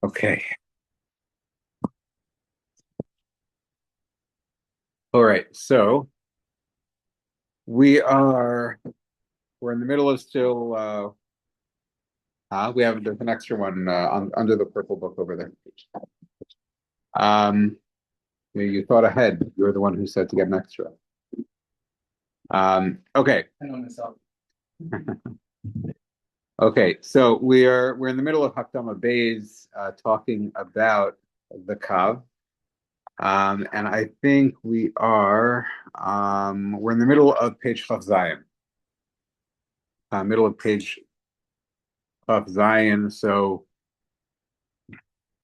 Okay. All right. So we're in the middle of still we have there's an extra one under the purple book over there. Um you thought ahead. You're the one who said to get an extra. Okay. I know myself. Okay. So we're in the middle of Hakdama Bays talking about the Kav. And I think we're in the middle of page Chaf Zayin. Middle of page Chaf Zayin. So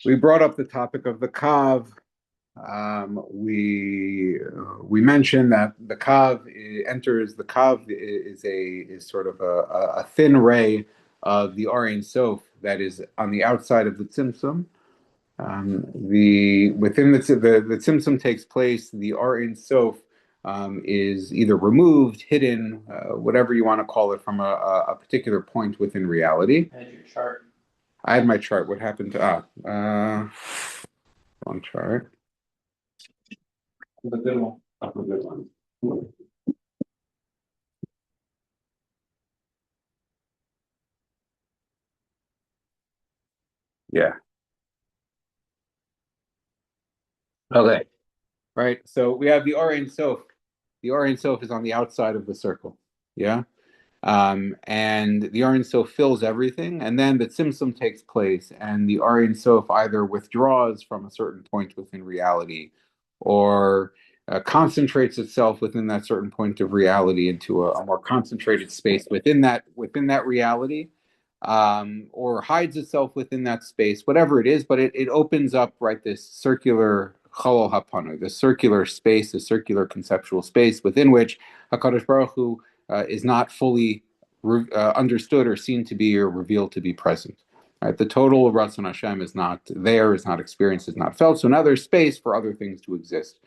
we brought up the topic of the Kav. We mentioned that the Kav enters. The Kav is sort of a thin ray of the Ein Sof that is on the outside of the Tzimtzum. The within the Tzimtzum takes place. The Ein Sof is either removed, hidden, whatever you want to call it, from a particular point within reality. Had your chart. I had my chart. What happened to wrong chart? The good one. A good one. Yeah. Okay. Right. So we have the Ein Sof. The Ein Sof is on the outside of the circle. Yeah. And the Ein Sof fills everything, and then the Tzimtzum takes place, and the Ein Sof either withdraws from a certain point within reality, or concentrates itself within that certain point of reality into a more concentrated space within that reality, or hides itself within that space, whatever it is. But it opens up, right, this circular chalal hapanu, this circular space, this circular conceptual space within which Hakadosh Baruch Hu is not fully understood or seen to be or revealed to be present. Right? The total of Ratzon Hashem is not there, is not experienced, is not felt. So now there's space for other things to exist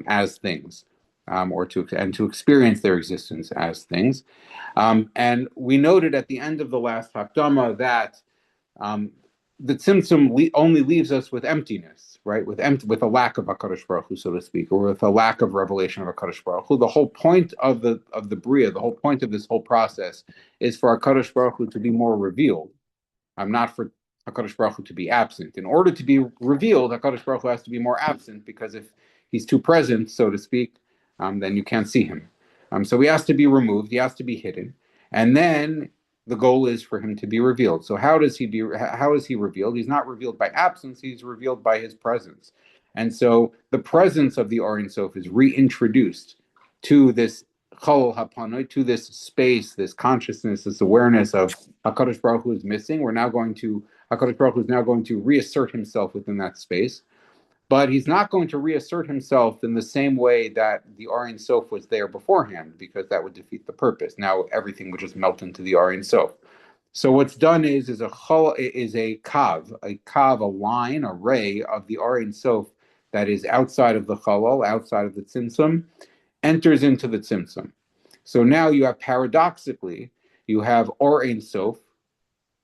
as things, or to experience their existence as things. And we noted at the end of the last Hakdama that um, the Tzimtzum only leaves us with emptiness, right? With a lack of Hakadosh Baruch Hu, so to speak, or with a lack of revelation of Hakadosh Baruch Hu. The whole point of the Bria, the whole point of this whole process, is for Hakadosh Baruch Hu to be more revealed. I'm not for Hakadosh Baruch Hu to be absent. In order to be revealed, Hakadosh Baruch Hu has to be more absent, because if he's too present, so to speak, then you can't see him. So he has to be removed. He has to be hidden, and then the goal is for him to be revealed. So how is he revealed? He's not revealed by absence, he's revealed by his presence. And so the presence of the Ein Sof is reintroduced to this Chalal Hapanoi, to this space, this consciousness, this awareness of HaKadosh Baruch Hu is missing. HaKadosh Baruch Hu is now going to reassert himself within that space. But he's not going to reassert himself in the same way that the Ein Sof was there beforehand, because that would defeat the purpose. Now everything would just melt into the Ein Sof. So what's done is a kav, a line, a ray of the Ein Sof that is outside of the chalal, outside of the tzimtzum, enters into the tzimtzum. So now you have, paradoxically, you have Ein Sof,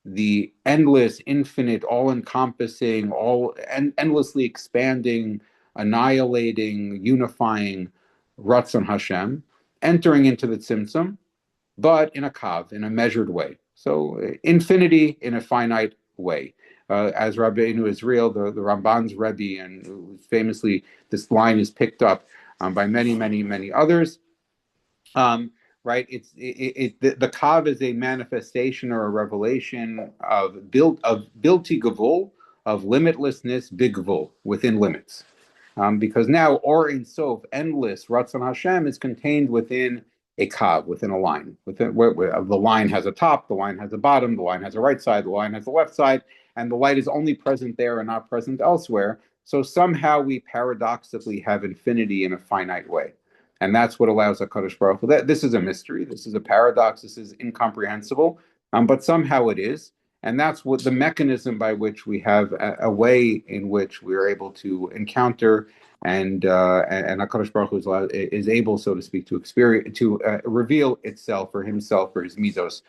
the endless, infinite, all-encompassing, endlessly expanding, annihilating, unifying Ratzon Hashem, entering into the Tzimtzum, but in a kav, in a measured way. So infinity in a finite way. As Rabbeinu Israel, the Ramban's Rebbe, and famously this line is picked up by many, many, many others. Right? The kav is a manifestation or a revelation of bilti gavul, of limitlessness, big gavul, within limits. Because now Ein Sof, endless Ratzon Hashem, is contained within a kav, within a line. Where the line has a top, the line has a bottom, the line has a right side, the line has a left side, and the light is only present there and not present elsewhere. So somehow we paradoxically have infinity in a finite way. And that's what allows HaKadosh Baruch Hu. This is a mystery. This is a paradox. This is incomprehensible. But somehow it is. And that's what the mechanism by which we have a way in which we are able to encounter and HaKadosh Baruch Hu is able, so to speak, to experience, to reveal itself or himself or his mitos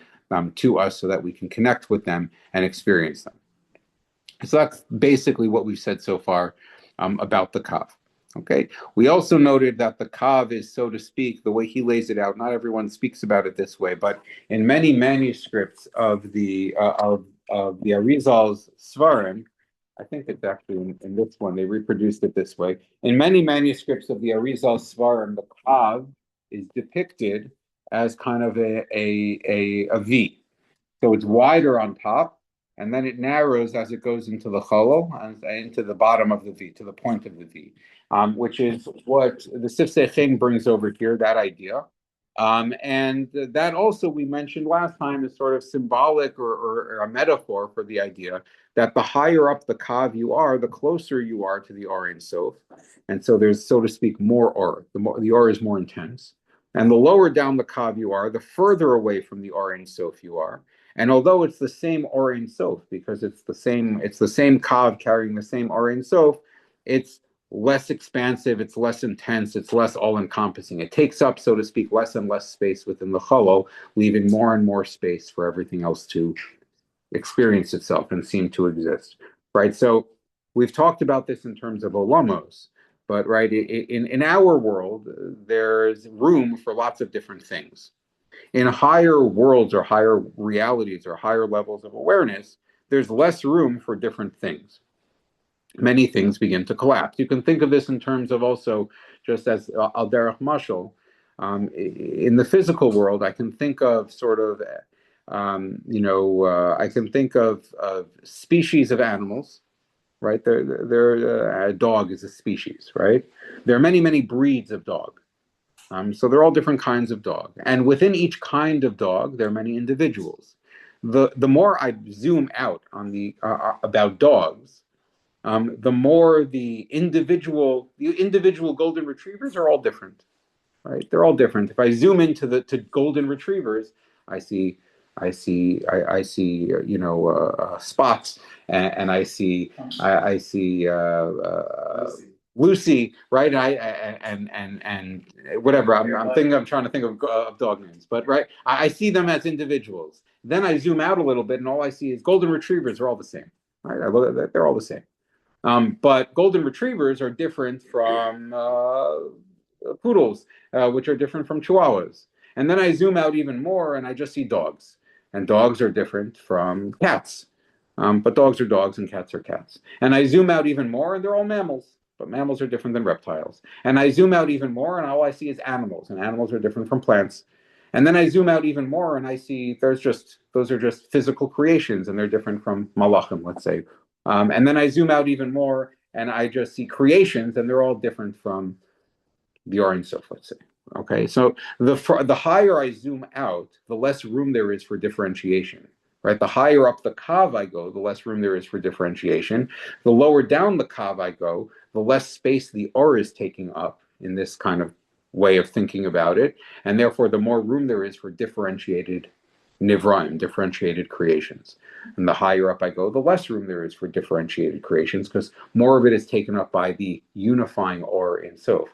to us, so that we can connect with them and experience them. So that's basically what we've said so far about the Kav. Okay. We also noted that the Kav is, so to speak, the way he lays it out. Not everyone speaks about it this way, but in many manuscripts of the Arizal's Svarim, I think it's actually in this one they reproduced it this way. In many manuscripts of the Arizal's Svarim, the Kav is depicted as kind of a V. So it's wider on top, and then it narrows as it goes into the cholol and into the bottom of the V, to the point of the V, which is what the Sifsei Chein brings over here, that idea. And that also we mentioned last time is sort of symbolic or a metaphor for the idea that the higher up the kav you are, the closer you are to the Or Ein Sof. And so there's, so to speak, more Or. The Or is more intense. And the lower down the kav you are, the further away from the Or Ein Sof you are. And although it's the same Or Ein Sof, because it's the same kav carrying the same Or Ein Sof, it's less expansive, it's less intense, it's less all-encompassing. It takes up, so to speak, less and less space within the cholol, leaving more and more space for everything else to experience itself and seem to exist. Right? So we've talked about this in terms of olamos, but right, in our world, there's room for lots of different things. In higher worlds or higher realities or higher levels of awareness, there's less room for different things. Many things begin to collapse. You can think of this in terms of also just as al derech mashal. In the physical world, I can think of sort of, I can think of species of animals, right? A dog is a species, right? There are many, many breeds of dog. So they're all different kinds of dog. And within each kind of dog, there are many individuals. The more I zoom out on the about dogs, the more the individual golden retrievers are all different, right? They're all different. If I zoom into to golden retrievers, I see spots, and I see Lucy, right? And whatever. I'm trying to think of dog names, but right, I see them as individuals. Then I zoom out a little bit, and all I see is golden retrievers are all the same. Right? They're all the same. But golden retrievers are different from poodles, which are different from chihuahuas. And then I zoom out even more and I just see dogs. And dogs are different from cats. But dogs are dogs and cats are cats. And I zoom out even more and they're all mammals. But mammals are different than reptiles. And I zoom out even more and all I see is animals. And animals are different from plants. And then I zoom out even more and I see those are just physical creations and they're different from malachim, let's say. And then I zoom out even more and I just see creations and they're all different from the Or Ein Sof, let's say. Okay, so the higher I zoom out, the less room there is for differentiation. Right, the higher up the kav I go, the less room there is for differentiation. The lower down the kav I go, the less space the Or is taking up in this kind of way of thinking about it, and therefore the more room there is for differentiated nivraim, differentiated creations. And the higher up I go, the less room there is for differentiated creations because more of it is taken up by the unifying Or Ein Sof.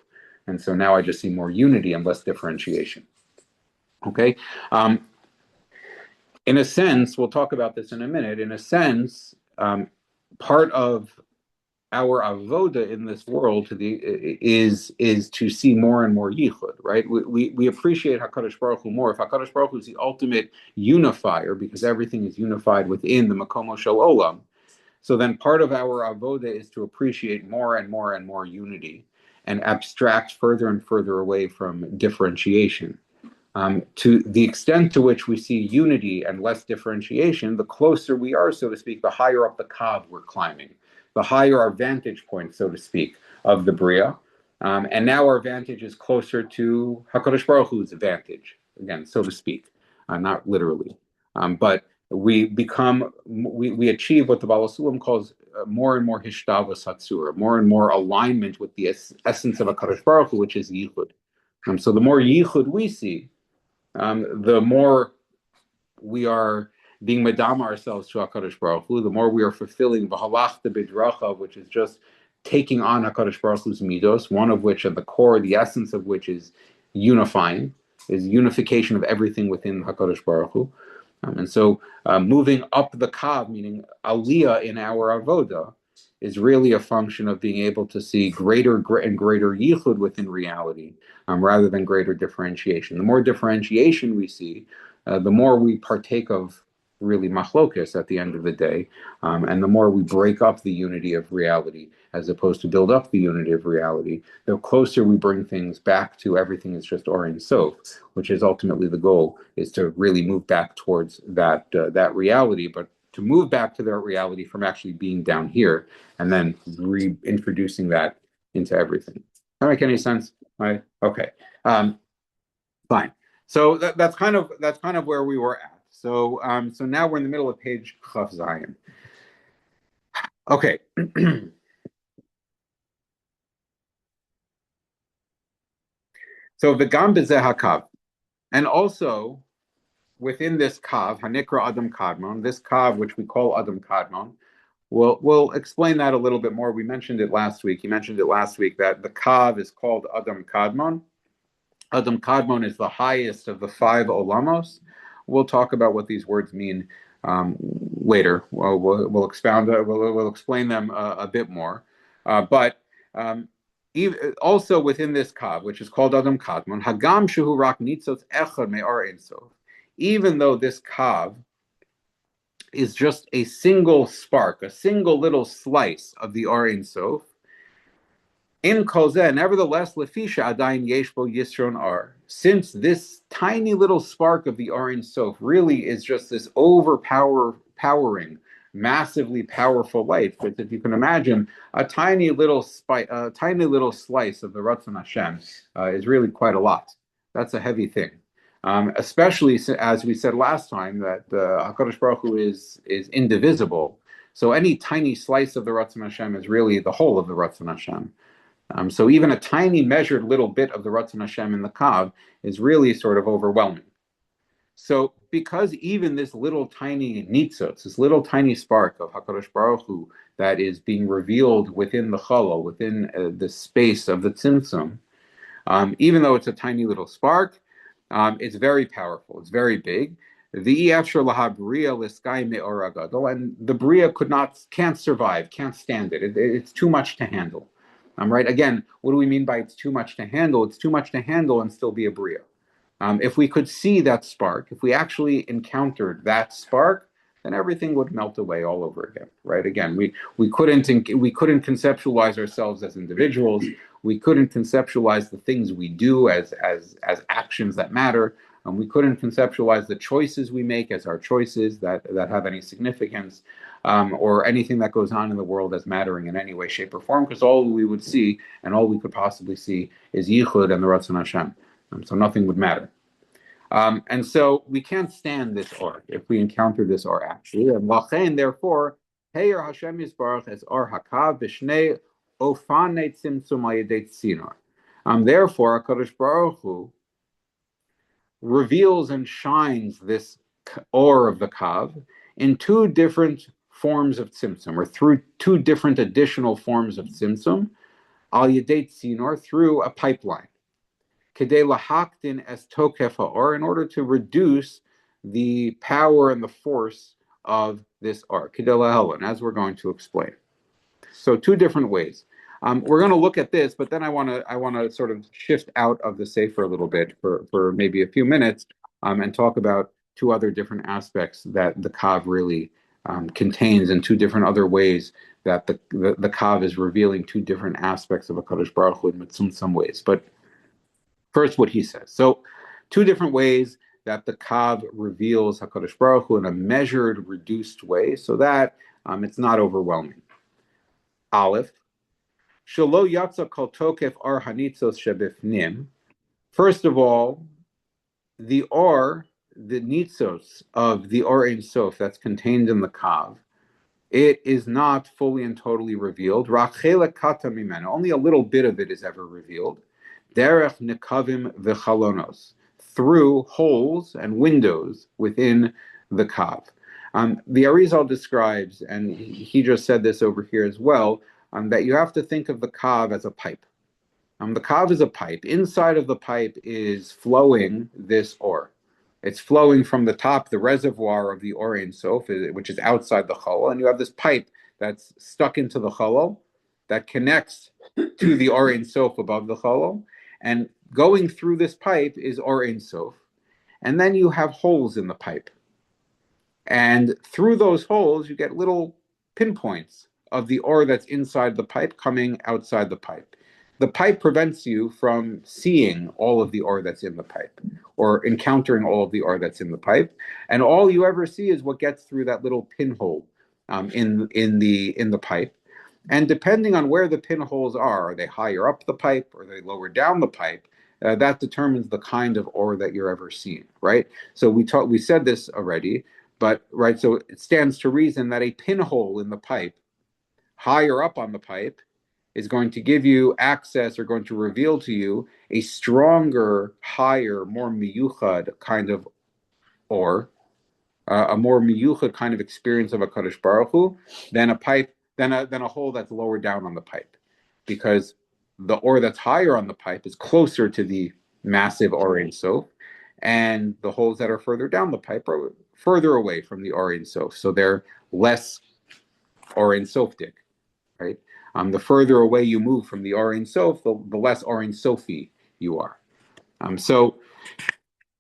And so now I just see more unity and less differentiation. Okay? In a sense, we'll talk about this in a minute, in a sense, part of our avoda in this world is to see more and more yichud, right? We appreciate HaKadosh Baruch Hu more. If HaKadosh Baruch Hu is the ultimate unifier, because everything is unified within the Makomo Shel Olam, so then part of our avoda is to appreciate more and more and more unity and abstract further and further away from differentiation. To the extent to which we see unity and less differentiation, the closer we are, so to speak, the higher up the kav we're climbing, the higher our vantage point, so to speak, of the Bria. And now our vantage is closer to HaKadosh Baruch Hu's vantage, again, so to speak, not literally. But we achieve what the Baal Sulam calls more and more hishtavos hatzura, more and more alignment with the essence of HaKadosh Baruch Hu, which is yichud. So the more yichud we see, the more we are being madama ourselves to HaKadosh Baruch Hu, the more we are fulfilling v'halachta b'drachav, which is just taking on HaKadosh Baruch Hu's midos, one of which at the core, the essence of which is unifying, is unification of everything within HaKadosh Baruch Hu. And so moving up the kav, meaning aliyah in our avoda, is really a function of being able to see greater and greater yichud within reality, rather than greater differentiation. The more differentiation we see, the more we partake of really machlokus at the end of the day, and the more we break up the unity of reality as opposed to build up the unity of reality, the closer we bring things back to everything is just Or Ein Sof, which is ultimately the goal, is to really move back towards that reality, but to move back to that reality from actually being down here and then reintroducing that into everything. Does that make any sense? Right? Okay. Fine. So that's kind of where we were at. So so now we're in the middle of page Chaf Zayin. Okay. So v'gam b'zeh hakav, and also within this kav, hanikra adam kadmon, this kav which we call adam kadmon, we'll explain that a little bit more. We mentioned it last week. He mentioned it last week that the kav is called adam kadmon. Adam kadmon is the highest of the 5 olamos. We'll talk about what these words mean later. We'll expound. We'll explain them a bit more. But also within this kav, which is called Adam Kadmon, Hagam Shehu Rak Nitzot Echad Me'ar Ein Sof, even though this kav is just a single spark, a single little slice of the Or Ein Sof, in Kol Zeh, nevertheless, Lefisha Adayin Yesh Bo Yisron Ar, since this tiny little spark of the Or Ein Sof really is just this overpowering, massively powerful light. But if you can imagine, a tiny little slice of the Ratzon Hashem is really quite a lot. That's a heavy thing, especially as we said last time that Hakadosh Baruch Hu is indivisible. So any tiny slice of the Ratzon Hashem is really the whole of the Ratzon Hashem. So even a tiny measured little bit of the Ratzon Hashem in the kav is really sort of overwhelming. So because even this little tiny nitzotz, this little tiny spark of HaKadosh Baruch Hu that is being revealed within the chalal, within the space of the tzimtzum, even though it's a tiny little spark, it's very powerful, it's very big. The and the bria can't survive, can't stand it. It's too much to handle. Right? Again, what do we mean by it's too much to handle? It's too much to handle and still be a bria. If we could see that spark, if we actually encountered that spark, then everything would melt away all over again. Right? Again, we couldn't conceptualize ourselves as individuals. We couldn't conceptualize the things we do as actions that matter. We couldn't conceptualize the choices we make as our choices that have any significance, or anything that goes on in the world as mattering in any way, shape, or form, because all we would see and all we could possibly see is Yichud and the Ratzon Hashem. So nothing would matter. And so we can't stand this Or if we encounter this Or actually. And Lachain, therefore, Heyer Hashem Yisbarach as Or Hakav B'Shnei Ofanei Tzimtzum Ayedei Tzinor. Therefore, HaKadosh Baruch Hu reveals and shines this Or of the Kav in 2 different forms of tzimtzum, or through 2 different additional forms of tzimtzum, al yedei tzinor, through a pipeline, kedei lahaktin es tokef ha'or, in order to reduce the power and the force of this Or, kedei lahelon, as we're going to explain. So 2 different ways. We're going to look at this, but then I want to sort of shift out of the Sefer a little bit for maybe a few minutes, and talk about 2 other different aspects that the Kav really contains, and 2 different other ways that the Kav is revealing 2 different aspects of HaKadosh Baruch Hu in some ways. But first, what he says. So 2 different ways that the Kav reveals HaKadosh Baruch Hu in a measured, reduced way, so that it's not overwhelming. Aleph. Shelo yatsa kol tokef Or hanitzos shebifnim. First of all, the Or, the nitzos of the Or Ein Sof that's contained in the Kav, it is not fully and totally revealed. Rachela kata mimena, only a little bit of it is ever revealed. Derech nekavim v'chalonos, through holes and windows within the Kav. The Arizal describes, and he just said this over here as well, that you have to think of the Kav as a pipe. The Kav is a pipe. Inside of the pipe is flowing this Or. It's flowing from the top, the reservoir of the Or Ein Sof, which is outside the cholol, and you have this pipe that's stuck into the cholol that connects to the Or Ein Sof above the cholol, and going through this pipe is Or Ein Sof, and then you have holes in the pipe, and through those holes you get little pinpoints of the ore that's inside the pipe coming outside the pipe. The pipe prevents you from seeing all of the ore that's in the pipe or encountering all of the ore that's in the pipe, and all you ever see is what gets through that little pinhole in the pipe. And depending on where the pinholes are they higher up the pipe or they lower down the pipe? That determines the kind of ore that you're ever seeing, right? So we said this already, but right. So it stands to reason that a pinhole in the pipe, higher up on the pipe, is going to give you access or going to reveal to you a stronger, higher, more miyuchad kind of ore, a more miyuchad kind of experience of a Kadosh Baruch Hu than a hole that's lower down on the pipe, because the ore that's higher on the pipe is closer to the massive Or Ein Sof, and the holes that are further down the pipe are further away from the Or Ein Sof, so they're less Or Ein Softic, right? The further away you move from the Or Ein Sof, the less Or Ein Sofi you are. So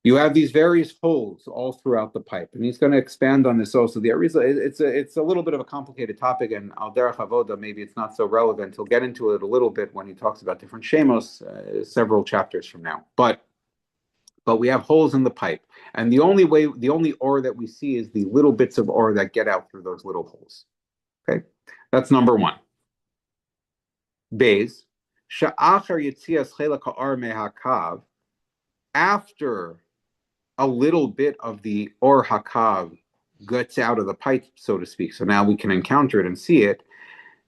you have these various holes all throughout the pipe, and he's going to expand on this also. The Arizal, it's a little bit of a complicated topic, and al derech avoda maybe it's not so relevant. He'll get into it a little bit when he talks about different shemos, several chapters from now. But we have holes in the pipe, and the only ore that we see is the little bits of ore that get out through those little holes. Okay, that's number one. Beis sha'achar yitzias chelak ha'or mehakav, after a little bit of the Or Hakav gets out of the pipe, so to speak. So now we can encounter it and see it.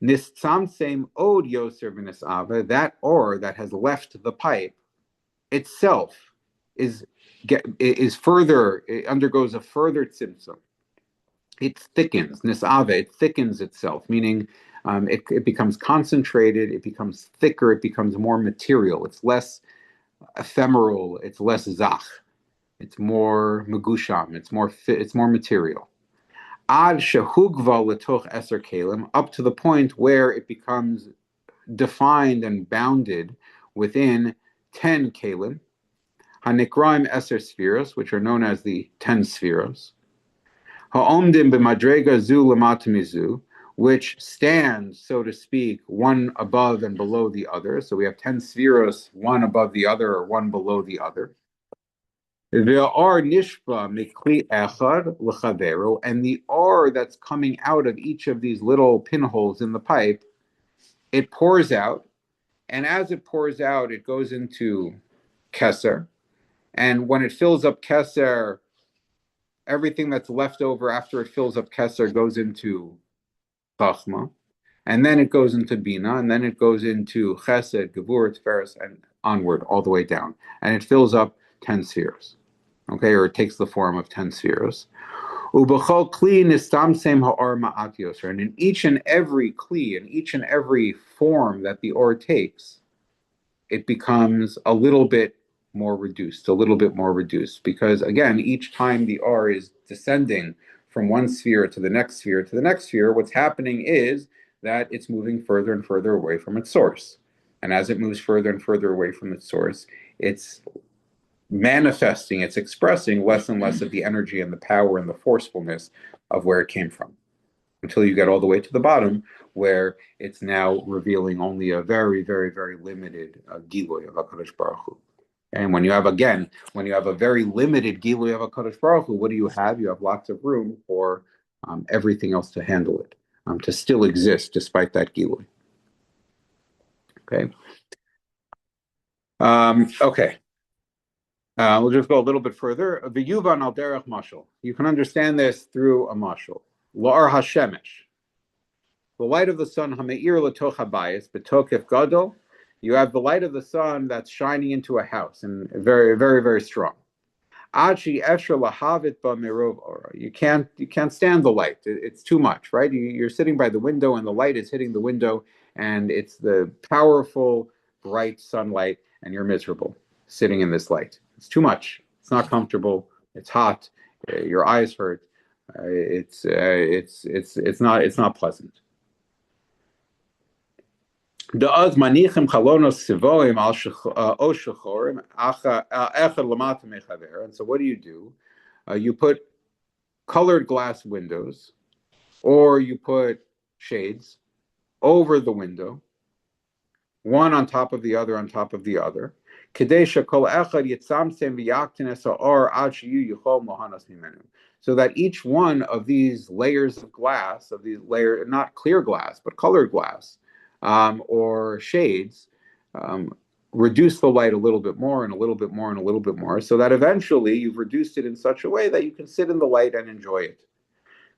Nisamsem od yoser v'nisava, that ore that has left the pipe itself is further, it undergoes a further tzimtzum. It thickens, nisave, it thickens itself, meaning it becomes concentrated, it becomes thicker, it becomes more material, it's less ephemeral, it's less zach, it's more megusham, it's more material. Ad shehugva letoch eser kalim, up to the point where it becomes defined and bounded within 10 kalim, hanikraim eser spheros, which are known as the 10 spheros. Ha'omdim b'madrega zu lamata mizu, which stands, so to speak, one above and below the other. So we have 10 spheros, one above the other or one below the other. And the R that's coming out of each of these little pinholes in the pipe, it pours out, and as it pours out, it goes into Keser, and when it fills up Keser, everything that's left over after it fills up Keser goes into Chachma, and then it goes into Bina, and then it goes into Chesed, Gevur, Tiferes, and onward, all the way down, and it fills up 10 spheres. Okay, or it takes the form of 10 spheres. Ubechol kli nistamsem ha'or ma'at yoser, and in each and every kli, in each and every form that the or takes, it becomes a little bit more reduced, because again, each time the or is descending from one sphere to the next sphere, what's happening is that it's moving further and further away from its source. And as it moves further and further away from its source, it's manifesting, it's expressing less and less of the energy and the power and the forcefulness of where it came from, until you get all the way to the bottom, where it's now revealing only a very, very, very limited giloy of HaKadosh Baruch Hu. And when you have a very limited giloy of HaKadosh Baruch Hu, what do you have? You have lots of room for everything else to handle it, to still exist despite that giloy. Okay. Okay. We'll just go a little bit further. V'yuvan al derech mashal. You can understand this through a mashal. La'ar hashemesh. The light of the sun, hameir letoch habayis, betokef gadol. You have the light of the sun that's shining into a house, and very, very, very strong. Achi esher lahavit ba merov ora. You can't stand the light. It's too much, right? You're sitting by the window, and the light is hitting the window, and it's the powerful, bright sunlight, and you're miserable sitting in this light. It's too much. It's not comfortable. it's hot, your eyes hurt. It's not pleasant. And so what do? You put colored glass windows, or you put shades over the window, one on top of the other on top of the other, so that each one of these layers of glass, of these layers, not clear glass, but colored glass, or shades, reduce the light a little bit more and a little bit more and a little bit more, so that eventually you've reduced it in such a way that you can sit in the light and enjoy it.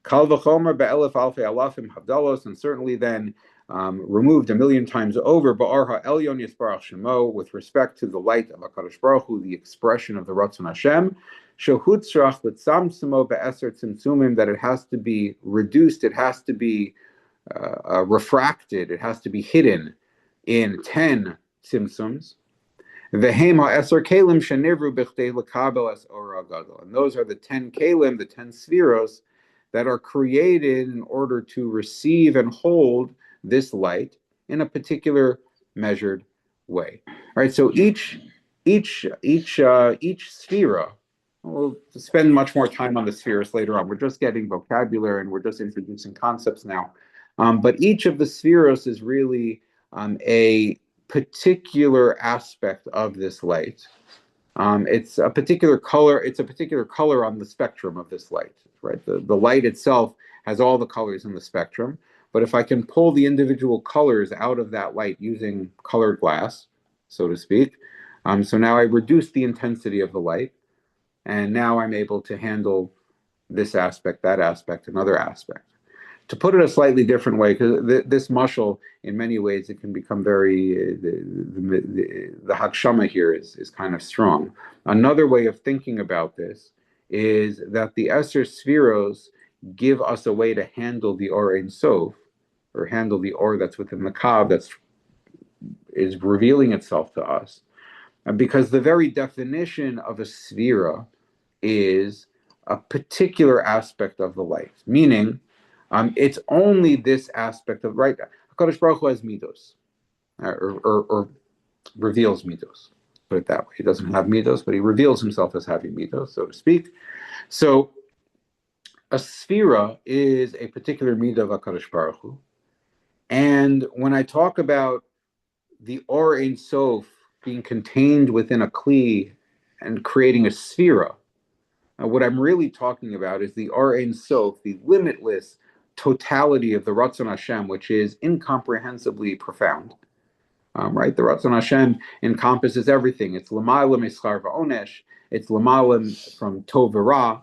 Kal v'chomer be'elef alfei alafim havdalos, and certainly then removed a million times over, ba'ar ha'elyon yisbarach shemo, with respect to the light of HaKadosh Baruch Hu, the expression of the Ratzon Hashem, shehutzrach l'tzamtzemo be'eser tzimtzumim, that it has to be reduced, it has to be refracted, it has to be hidden in 10 tzimtzums. Vehem ha'eser kelim shenivru b'chtei l'kabel es ora gadol, and those are the 10 kelim, the 10 spheros, that are created in order to receive and hold this light in a particular measured way. All right, so each sphera, we'll spend much more time on the spheres later on. We're just getting vocabulary and we're just introducing concepts now. But each of the spheros is really a particular aspect of this light. It's a particular color. It's a particular color on the spectrum of this light, right? The light itself has all the colors in the spectrum. But if I can pull the individual colors out of that light using colored glass, so to speak, so now I reduce the intensity of the light, and now I'm able to handle this aspect, that aspect, another aspect. To put it a slightly different way, because this mashal, in many ways, it can become very, the hakshama here is kind of strong. Another way of thinking about this is that the Eser Sfiros give us a way to handle the Or Ein Sof, or handle the Or that's within the Kav, is revealing itself to us. Because the very definition of a Sfira is a particular aspect of the light, meaning it's only this aspect of, right? HaKadosh Baruch Hu has midos, or reveals midos. Put it that way. He doesn't have midos, but he reveals himself as having midos, so to speak. So a sphera is a particular midah of HaKadosh Baruch Hu. And when I talk about the Or Ein Sof being contained within a kli and creating a sphera, what I'm really talking about is the Or Ein Sof, the limitless totality of the Ratzon Hashem, which is incomprehensibly profound. Right? The Ratzon Hashem encompasses everything. It's L'mayla Mischar V'onesh, it's L'mayla from Tov V'Ra,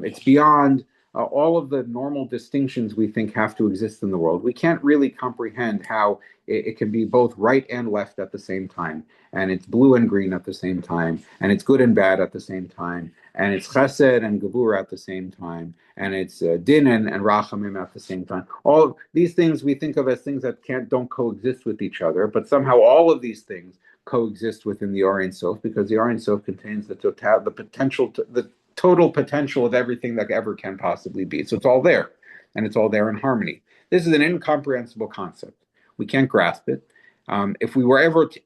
it's beyond all of the normal distinctions we think have to exist in the world. We can't really comprehend how it can be both right and left at the same time, and it's blue and green at the same time, and it's good and bad at the same time, and it's chesed and gevura at the same time, and it's din and rachamim at the same time. All these things we think of as things that don't coexist with each other, but somehow all of these things coexist within the Or Ein Sof, because the Or Ein Sof contains the total potential of everything that ever can possibly be. So it's all there, and it's all there in harmony. This is an incomprehensible concept. We can't grasp it. If we were ever to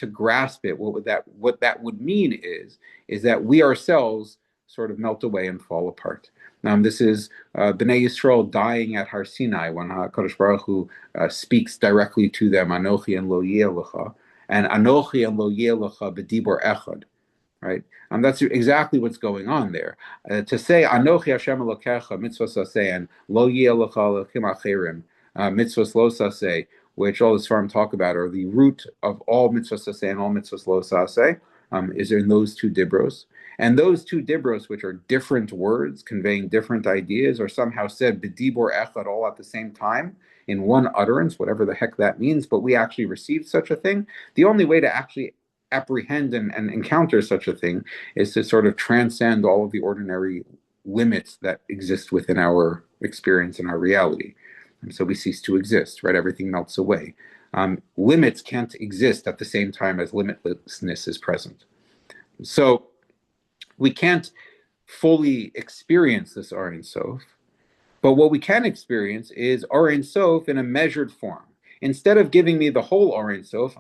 grasp it, what that would mean is that we ourselves sort of melt away and fall apart. This is Bnei Yisrael dying at Har Sinai when HaKadosh Baruch Hu speaks directly to them, Anochi and Lo Yeh Lecha, and Anochi and Lo Yeh Lecha b'dibor echad. Right, that's exactly what's going on there. To say Anochi Hashem Elokecha mitzvos aseh and Lo Yeh Lecha Elokim acherim mitzvos lo saseh, which all the Sfarim talk about, are the root of all mitzvos aseh and all mitzvos lo saseh, is in those two dibros. And those two dibros, which are different words conveying different ideas, are somehow said b'dibor echad all at the same time in one utterance, whatever the heck that means. But we actually received such a thing. The only way to actually apprehend and encounter such a thing is to sort of transcend all of the ordinary limits that exist within our experience and our reality. And so we cease to exist, right? Everything melts away. Limits can't exist at the same time as limitlessness is present. So We can't fully experience this Or Ein Sof, but what we can experience is Or Ein Sof in a measured form. Instead of giving me the whole Or Ein Sof,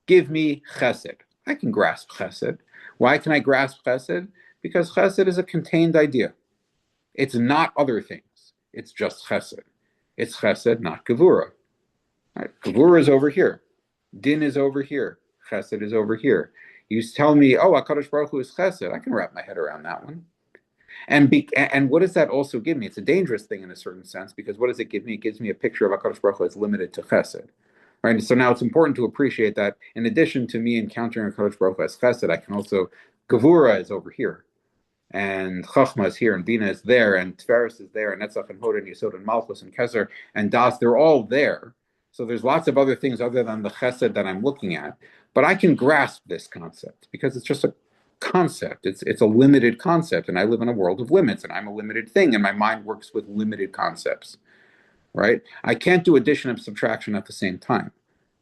give me Chesed. I can grasp Chesed. Why can I grasp Chesed? Because Chesed is a contained idea. It's not other things. It's just Chesed. It's Chesed, not Gevura. Right? Gevura is over here. Din is over here. Chesed is over here. You tell me, oh, HaKadosh Baruch Hu is Chesed. I can wrap my head around that one. And what does that also give me? It's a dangerous thing in a certain sense, because what does it give me? It gives me a picture of HaKadosh Baruch Hu as limited to Chesed. Right? So now it's important to appreciate that in addition to me encountering HaKadosh Baruch Hu as Chesed, I can also, Gevura is over here. And Chachma is here, and Bina is there, and Tiferes is there, and Netzach and Hod and Yesod and Malchus and Keser and Das, they're all there. So there's lots of other things other than the Chesed that I'm looking at. But I can grasp this concept because it's just a concept. It's a limited concept, and I live in a world of limits, and I'm a limited thing, and my mind works with limited concepts, right? I can't do addition and subtraction at the same time.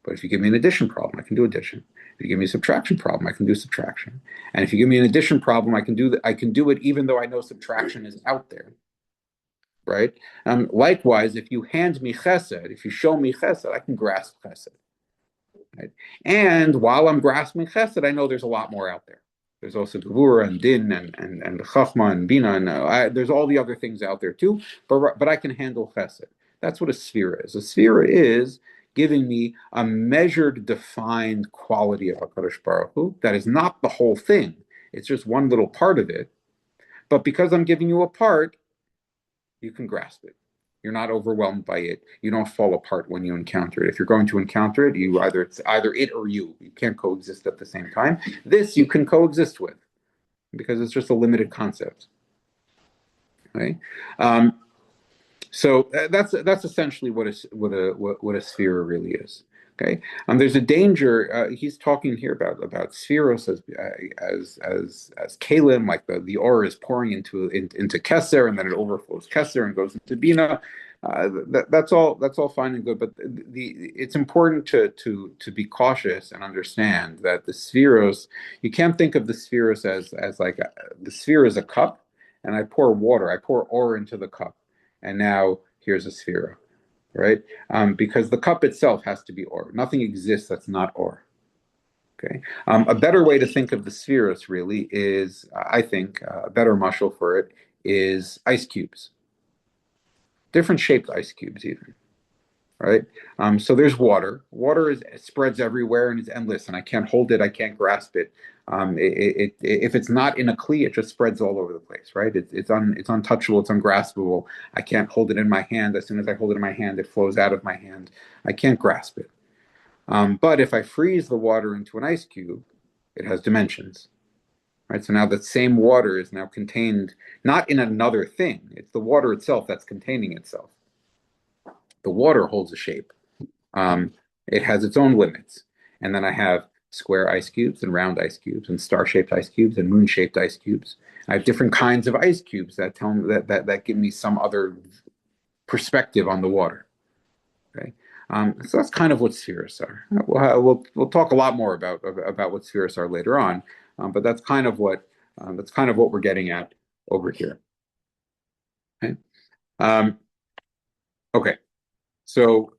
But if you give me an addition problem, I can do addition. If you give me a subtraction problem, I can do subtraction. And if you give me an addition problem, I can do it even though I know subtraction is out there, right? Likewise, if you hand me chesed, if you show me chesed, I can grasp chesed, right? And while I'm grasping chesed, I know there's a lot more out there. There's also Gevura and Din and Chachma and Bina, and there's all the other things out there too, but I can handle chesed. That's what a sphere is. A sphere is giving me a measured, defined quality of HaKadosh Baruch Hu that is not the whole thing. It's just one little part of it. But because I'm giving you a part, you can grasp it. You're not overwhelmed by it. You don't fall apart when you encounter it. If you're going to encounter it, it's either it or you. You can't coexist at the same time. This you can coexist with because it's just a limited concept. Okay? So that's essentially what a sphere really is. Okay, there's a danger. He's talking here about spheros as kalim, like the ore is pouring into keser, and then it overflows keser and goes into bina. That's all fine and good, but it's important to be cautious and understand that the spheros, you can't think of the spheros as like the sphere is a cup, and I pour ore into the cup. And now here's a sphere, right? Because the cup itself has to be or. Nothing exists that's not or. Okay. A better way to think of the spheres really is, I think, a better mashal for it is ice cubes. Different shaped ice cubes, even. Right. So there's water. Water spreads everywhere and is endless, and I can't hold it. I can't grasp it. If it's not in a kli, it just spreads all over the place, right? It's untouchable, it's ungraspable. I can't hold it in my hand. As soon as I hold it in my hand, it flows out of my hand. I can't grasp it. But if I freeze the water into an ice cube, it has dimensions, right? So now that same water is now contained not in another thing. It's the water itself that's containing itself. The water holds a shape. It has its own limits. And then I have square ice cubes and round ice cubes and star-shaped ice cubes and moon-shaped ice cubes. I have different kinds of ice cubes that tell me that give me some other perspective on the water. Okay, so that's kind of what spheres are. We'll talk a lot more about what spheres are later on, but that's kind of what we're getting at over here. Okay. Okay. So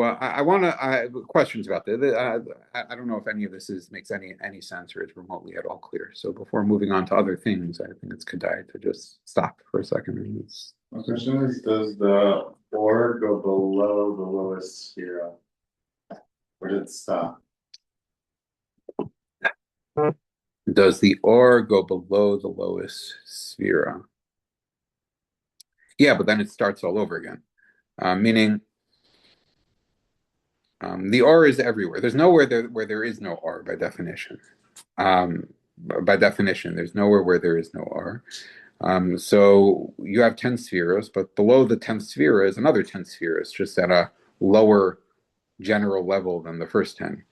I want to questions about this. I don't know if any of this makes any sense or is remotely at all clear. So before moving on to other things, I think it's kedai to just stop for a second. My question is, does the ore go below the lowest sphere? Where did it stop? Does the ore go below the lowest sphere? Yeah, but then it starts all over again. Meaning the ore is everywhere. There's nowhere where there is no ore by definition. By definition, there's nowhere where there is no ore. So you have 10 spheres, but below the 10th sphere is another 10 spheres, just at a lower general level than the first 10,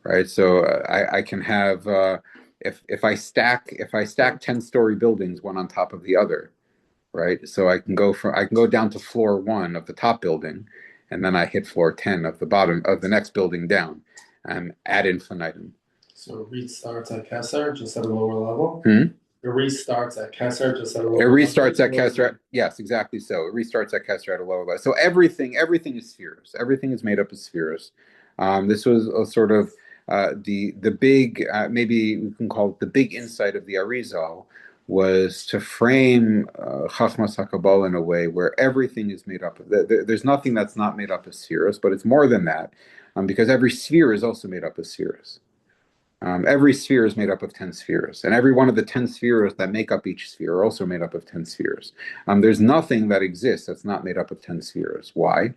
right? So I can have if I stack 10-story buildings one on top of the other, right? So I can go down to floor 1 of the top building, and then I hit floor 10 of the bottom of the next building down, ad infinitum. So it restarts at Kesser, just at a lower level? It restarts at Kesser, just at a It lower restarts at level. Kesser. Yes, exactly so. It restarts at Kesser at a lower level. So everything is spheres. Everything is made up of spheres. This was a sort of the big, maybe we can call it the big insight of the Arizal, was to frame Chachmas HaKabbalah in a way where everything is made up of. There's nothing that's not made up of spheres, but it's more than that, because every sphere is also made up of spheres. Every sphere is made up of 10 spheres, and every one of the 10 spheres that make up each sphere are also made up of 10 spheres. There's nothing that exists that's not made up of 10 spheres. Why?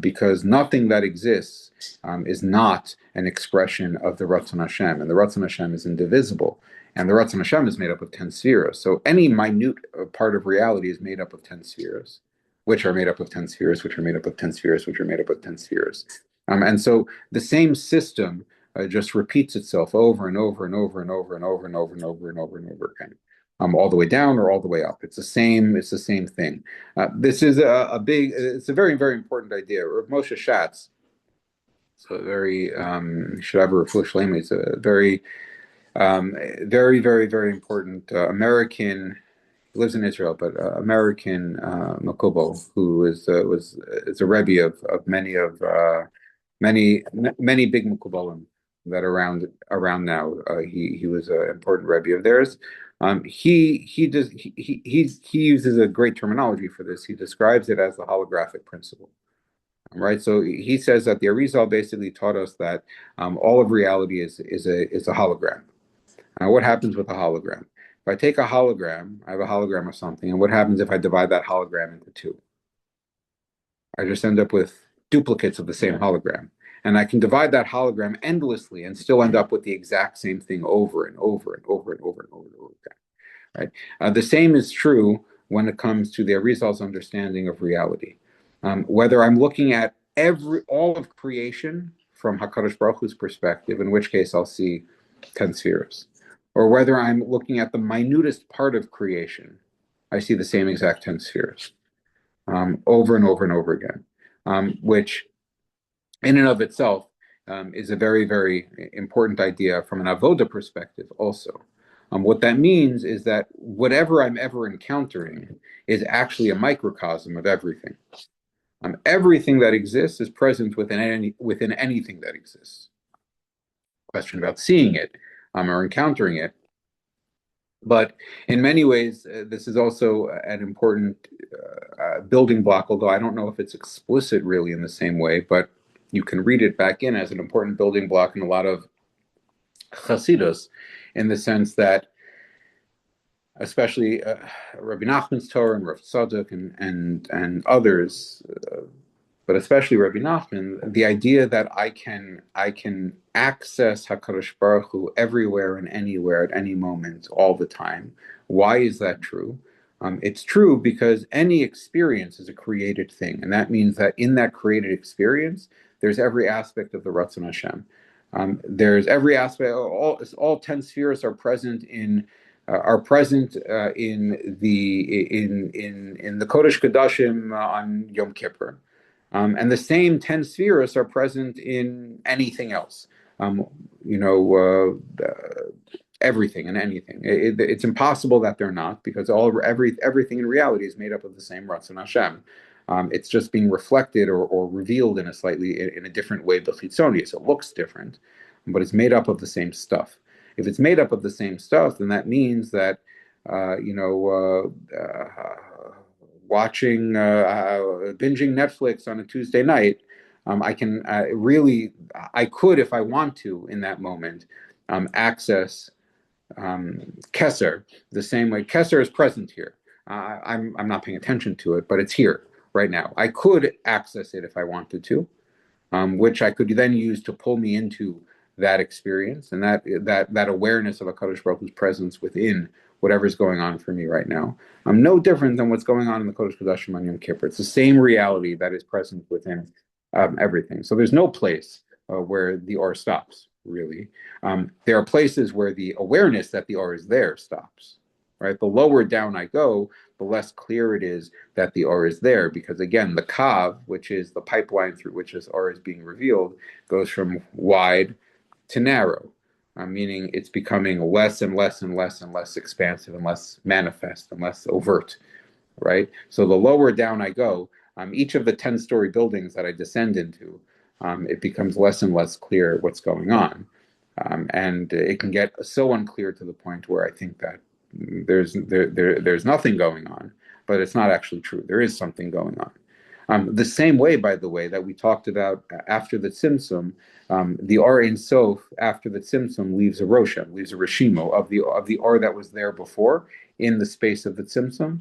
Because nothing that exists is not an expression of the Ratzon Hashem, and the Ratzon Hashem is indivisible, and the Ratzon Hashem is made up of 10 spheres. So any minute part of reality is made up of 10 spheres, which are made up of 10 spheres, which are made up of 10 spheres, which are made up of 10 spheres. And so the same system just repeats itself over and over and over and over and over and over and over and over and over again, all the way down or all the way up. It's the same thing. This is it's a very, very important idea. Rav Moshe Schatz, so very should have a refuah shlema. He's a very, very, very, very important American. He lives in Israel, but American Makubal, who is a rebbe of many big Mukubalim that around now. He was an important rebbe of theirs. He uses a great terminology for this. He describes it as the holographic principle. Right, so he says that the Arizal basically taught us that all of reality is a hologram. What happens with a hologram? If I take a hologram, I have a hologram of something, and what happens if I divide that hologram into two? I just end up with duplicates of the same hologram. And I can divide that hologram endlessly and still end up with the exact same thing over and over and over and over and over and over again. Right? The same is true when it comes to the Arizal's understanding of reality. Whether I'm looking at all of creation from HaKadosh Baruch Hu's perspective, in which case I'll see 10 spheres, or whether I'm looking at the minutest part of creation, I see the same exact 10 spheres, over and over and over again, which in and of itself is a very, very important idea from an avoda perspective also. What that means is that whatever I'm ever encountering is actually a microcosm of everything. Everything that exists is present within anything that exists. Question about seeing it or encountering it. But in many ways, this is also an important building block, although I don't know if it's explicit really in the same way, but you can read it back in as an important building block in a lot of Chasidus, in the sense that especially Rabbi Nachman's Torah and Rav Tzadok and others, but especially Rabbi Nachman, the idea that I can access HaKadosh Baruch Hu everywhere and anywhere at any moment, all the time. Why is that true? It's true because any experience is a created thing, and that means that in that created experience, there's every aspect of the Ratzon Hashem. There's every aspect. All 10 spheres are present in the Kodesh Kodashim on Yom Kippur. And the same 10 spheres are present in anything else, everything and anything. It's impossible that they're not, because everything in reality is made up of the same Ratzon Hashem. It's just being reflected or revealed in a different way, b'chitzoni, so it looks different, but it's made up of the same stuff. If it's made up of the same stuff, then that means that watching binging Netflix on a Tuesday night, I could, if I want to, in that moment, access Kesser the same way. Kesser is present here. I'm not paying attention to it, but it's here right now. I could access it if I wanted to, which I could then use to pull me into that experience and that awareness of a Kadosh Baruch Hu's presence within whatever's going on for me right now. I'm no different than what's going on in the Kodesh Kodashim on Yom Kippur. It's the same reality that is present within everything. So there's no place where the or stops, really. There are places where the awareness that the or is there stops, right? The lower down I go, the less clear it is that the or is there, because again, the kav, which is the pipeline through which this or is being revealed, goes from wide to narrow. meaning it's becoming less and less and less and less expansive and less manifest and less overt, right? So the lower down I go, each of the 10-story buildings that I descend into, it becomes less and less clear what's going on. And it can get so unclear to the point where I think that there's nothing going on, but it's not actually true. There is something going on. The same way, by the way, that we talked about after the Tzimtzum, the Or Ein Sof after the Tzimtzum leaves a Roshem, leaves a Reshimo of the Or that was there before in the space of the Tzimtzum.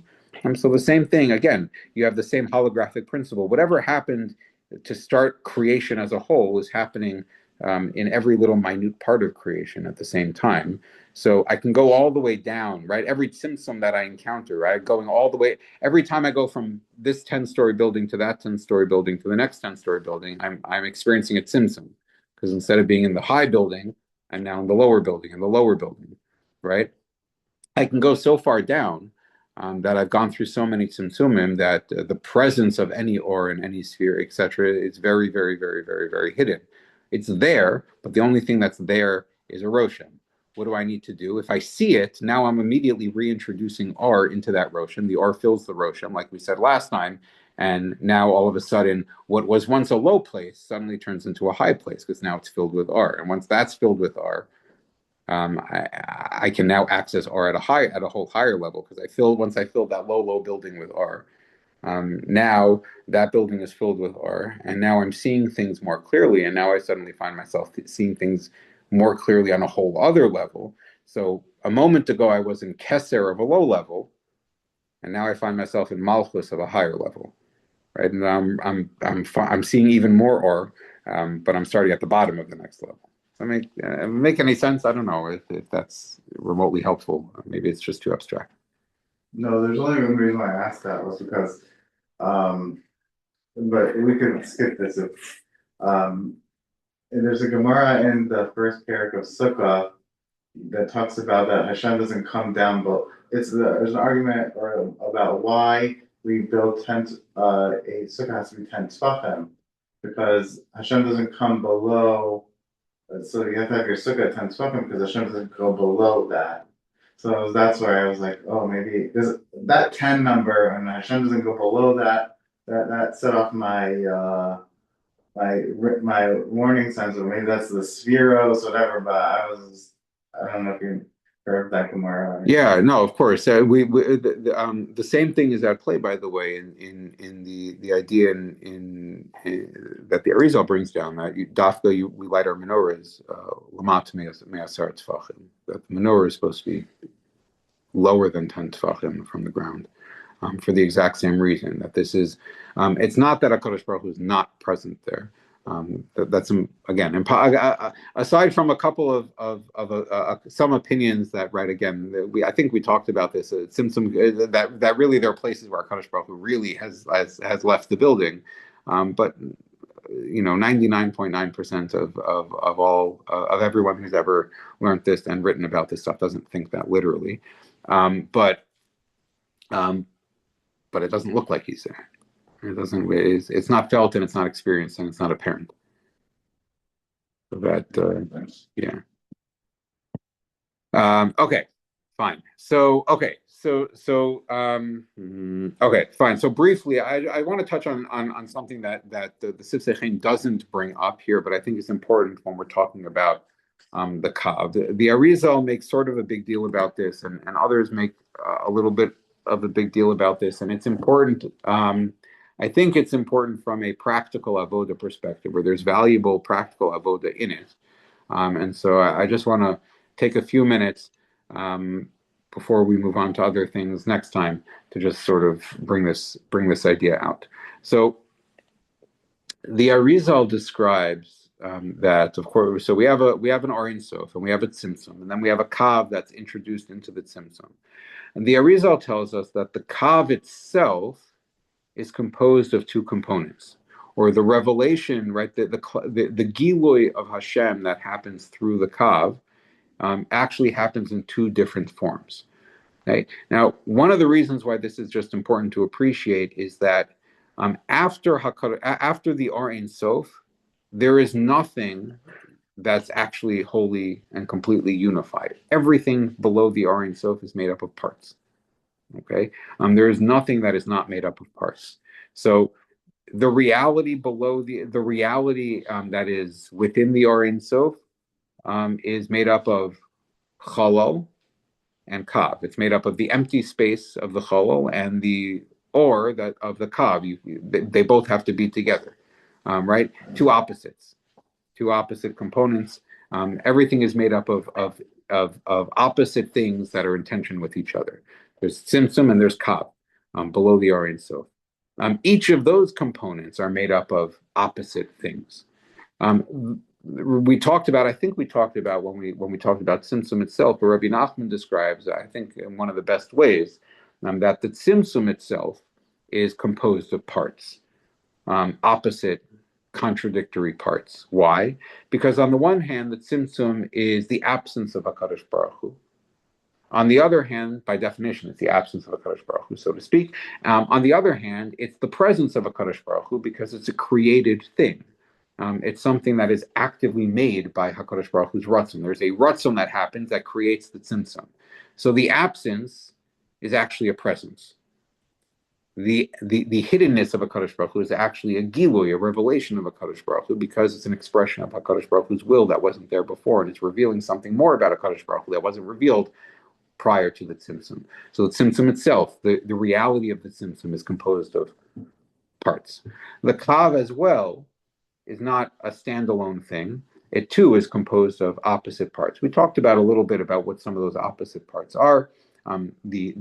So the same thing again. You have the same holographic principle. Whatever happened to start creation as a whole is happening in every little minute part of creation at the same time. So I can go all the way down, right? Every symptom that I encounter, right? Going all the way, every time I go from this 10-story building to that 10-story building to the next 10-story building, I'm experiencing a symptom. Because instead of being in the high building, I'm now in the lower building, right? I can go so far down that I've gone through so many tzimtzumim that the presence of any or in any sphere, etc., is very, very, very, very, very hidden. It's there, but the only thing that's there is a roshem. What do I need to do? If I see it, now I'm immediately reintroducing R into that roshem. The R fills the roshem, like we said last time, and now all of a sudden, what was once a low place suddenly turns into a high place because now it's filled with R. And once that's filled with R, I can now access R at a whole higher level because once I filled that low building with R. Now that building is filled with R, and now I'm seeing things more clearly, and now I suddenly find myself seeing things more clearly on a whole other level. So a moment ago I was in Keser of a low level, and now I find myself in Malchus of a higher level, right? And I'm seeing even more R, but I'm starting at the bottom of the next level. Does that make any sense? I don't know if that's remotely helpful. Maybe it's just too abstract. No, there's only one reason why I asked that was because, but we could skip this if, there's a Gemara in the first parak of Sukkah that talks about that Hashem doesn't come down, but there's an argument about why we build a Sukkah has to be 10 tefachim, because Hashem doesn't come below, so you have to have your Sukkah at 10 tefachim because Hashem doesn't go below that. So that's why I was like, oh, maybe that 10 number and Hashem doesn't go below that. That set off my warning signs. Or maybe that's the spheros, whatever. But I don't know if you heard that Gemara. Yeah, no, of course. The same thing is at play, by the way, in the idea that the Arizal brings down that we light our menorahs lamat me'asar tefachim. That the menorah is supposed to be lower than 10 tefachim from the ground, for the exact same reason that this is. It's not that HaKadosh Baruch Hu is not present there. That's again, aside from a couple of some opinions that, right, again, I think we talked about this. That really there are places where HaKadosh Baruch Hu really has left the building, but 99.9% of all of everyone who's ever learned this and written about this stuff doesn't think that literally, but it doesn't look like he's there. It doesn't. It's not felt and it's not experienced and it's not apparent. So that yeah. Okay, fine. Okay, fine. So briefly, I want to touch on something that the Sifsei Chein doesn't bring up here, but I think is important when we're talking about the Kav. The Arizal makes sort of a big deal about this, and others make a little bit of a big deal about this, and it's important. I think it's important from a practical avoda perspective, where there's valuable practical avoda in it. And so I just want to take a few minutes before we move on to other things next time to just sort of bring this idea out. So the Arizal describes that, of course, so we have an Or Ein Sof and we have a Tzimtzum, and then we have a Kav that's introduced into the Tzimtzum. And the Arizal tells us that the Kav itself is composed of two components, or the revelation, right? The Gilui of Hashem that happens through the Kav actually happens in two different forms. Okay? Now, one of the reasons why this is just important to appreciate is that after the Or Ein Sof, there is nothing that's actually wholly and completely unified. Everything below the Or Ein Sof is made up of parts. Okay, there is nothing that is not made up of parts. So the reality below the reality that is within the Or Ein Sof is made up of Cholol and Kav. It's made up of the empty space of the Cholol and the Or that of the Kav. They both have to be together, right? Two opposites, two opposite components. Everything is made up of opposite things that are in tension with each other. There's Tzimtzum and there's Kav below the Or Ein Sof. Each of those components are made up of opposite things. We talked about, I think we talked about when we talked about Tzimtzum itself, where Rabbi Nachman describes, I think in one of the best ways, that the Tzimtzum itself is composed of parts, opposite, contradictory parts. Why? Because on the one hand, the Tzimtzum is the absence of HaKadosh Baruch Hu. On the other hand, by definition, it's the absence of HaKadosh Baruch Hu, so to speak. On the other hand, it's the presence of HaKadosh Baruch Hu because it's a created thing. It's something that is actively made by HaKadosh Baruch Hu's Ratzon. There's a Ratzon that happens that creates the Tzimtzum. So the absence is actually a presence. The hiddenness of HaKadosh Baruch Hu is actually a Gilui, a revelation of HaKadosh Baruch Hu, because it's an expression of HaKadosh Baruch Hu's will that wasn't there before, and it's revealing something more about HaKadosh Baruch Hu that wasn't revealed prior to the Tzimtzum. So the Tzimtzum itself, the reality of the Tzimtzum is composed of parts. The Kav as well is not a standalone thing. It too is composed of opposite parts. We talked about a little bit about what some of those opposite parts are. The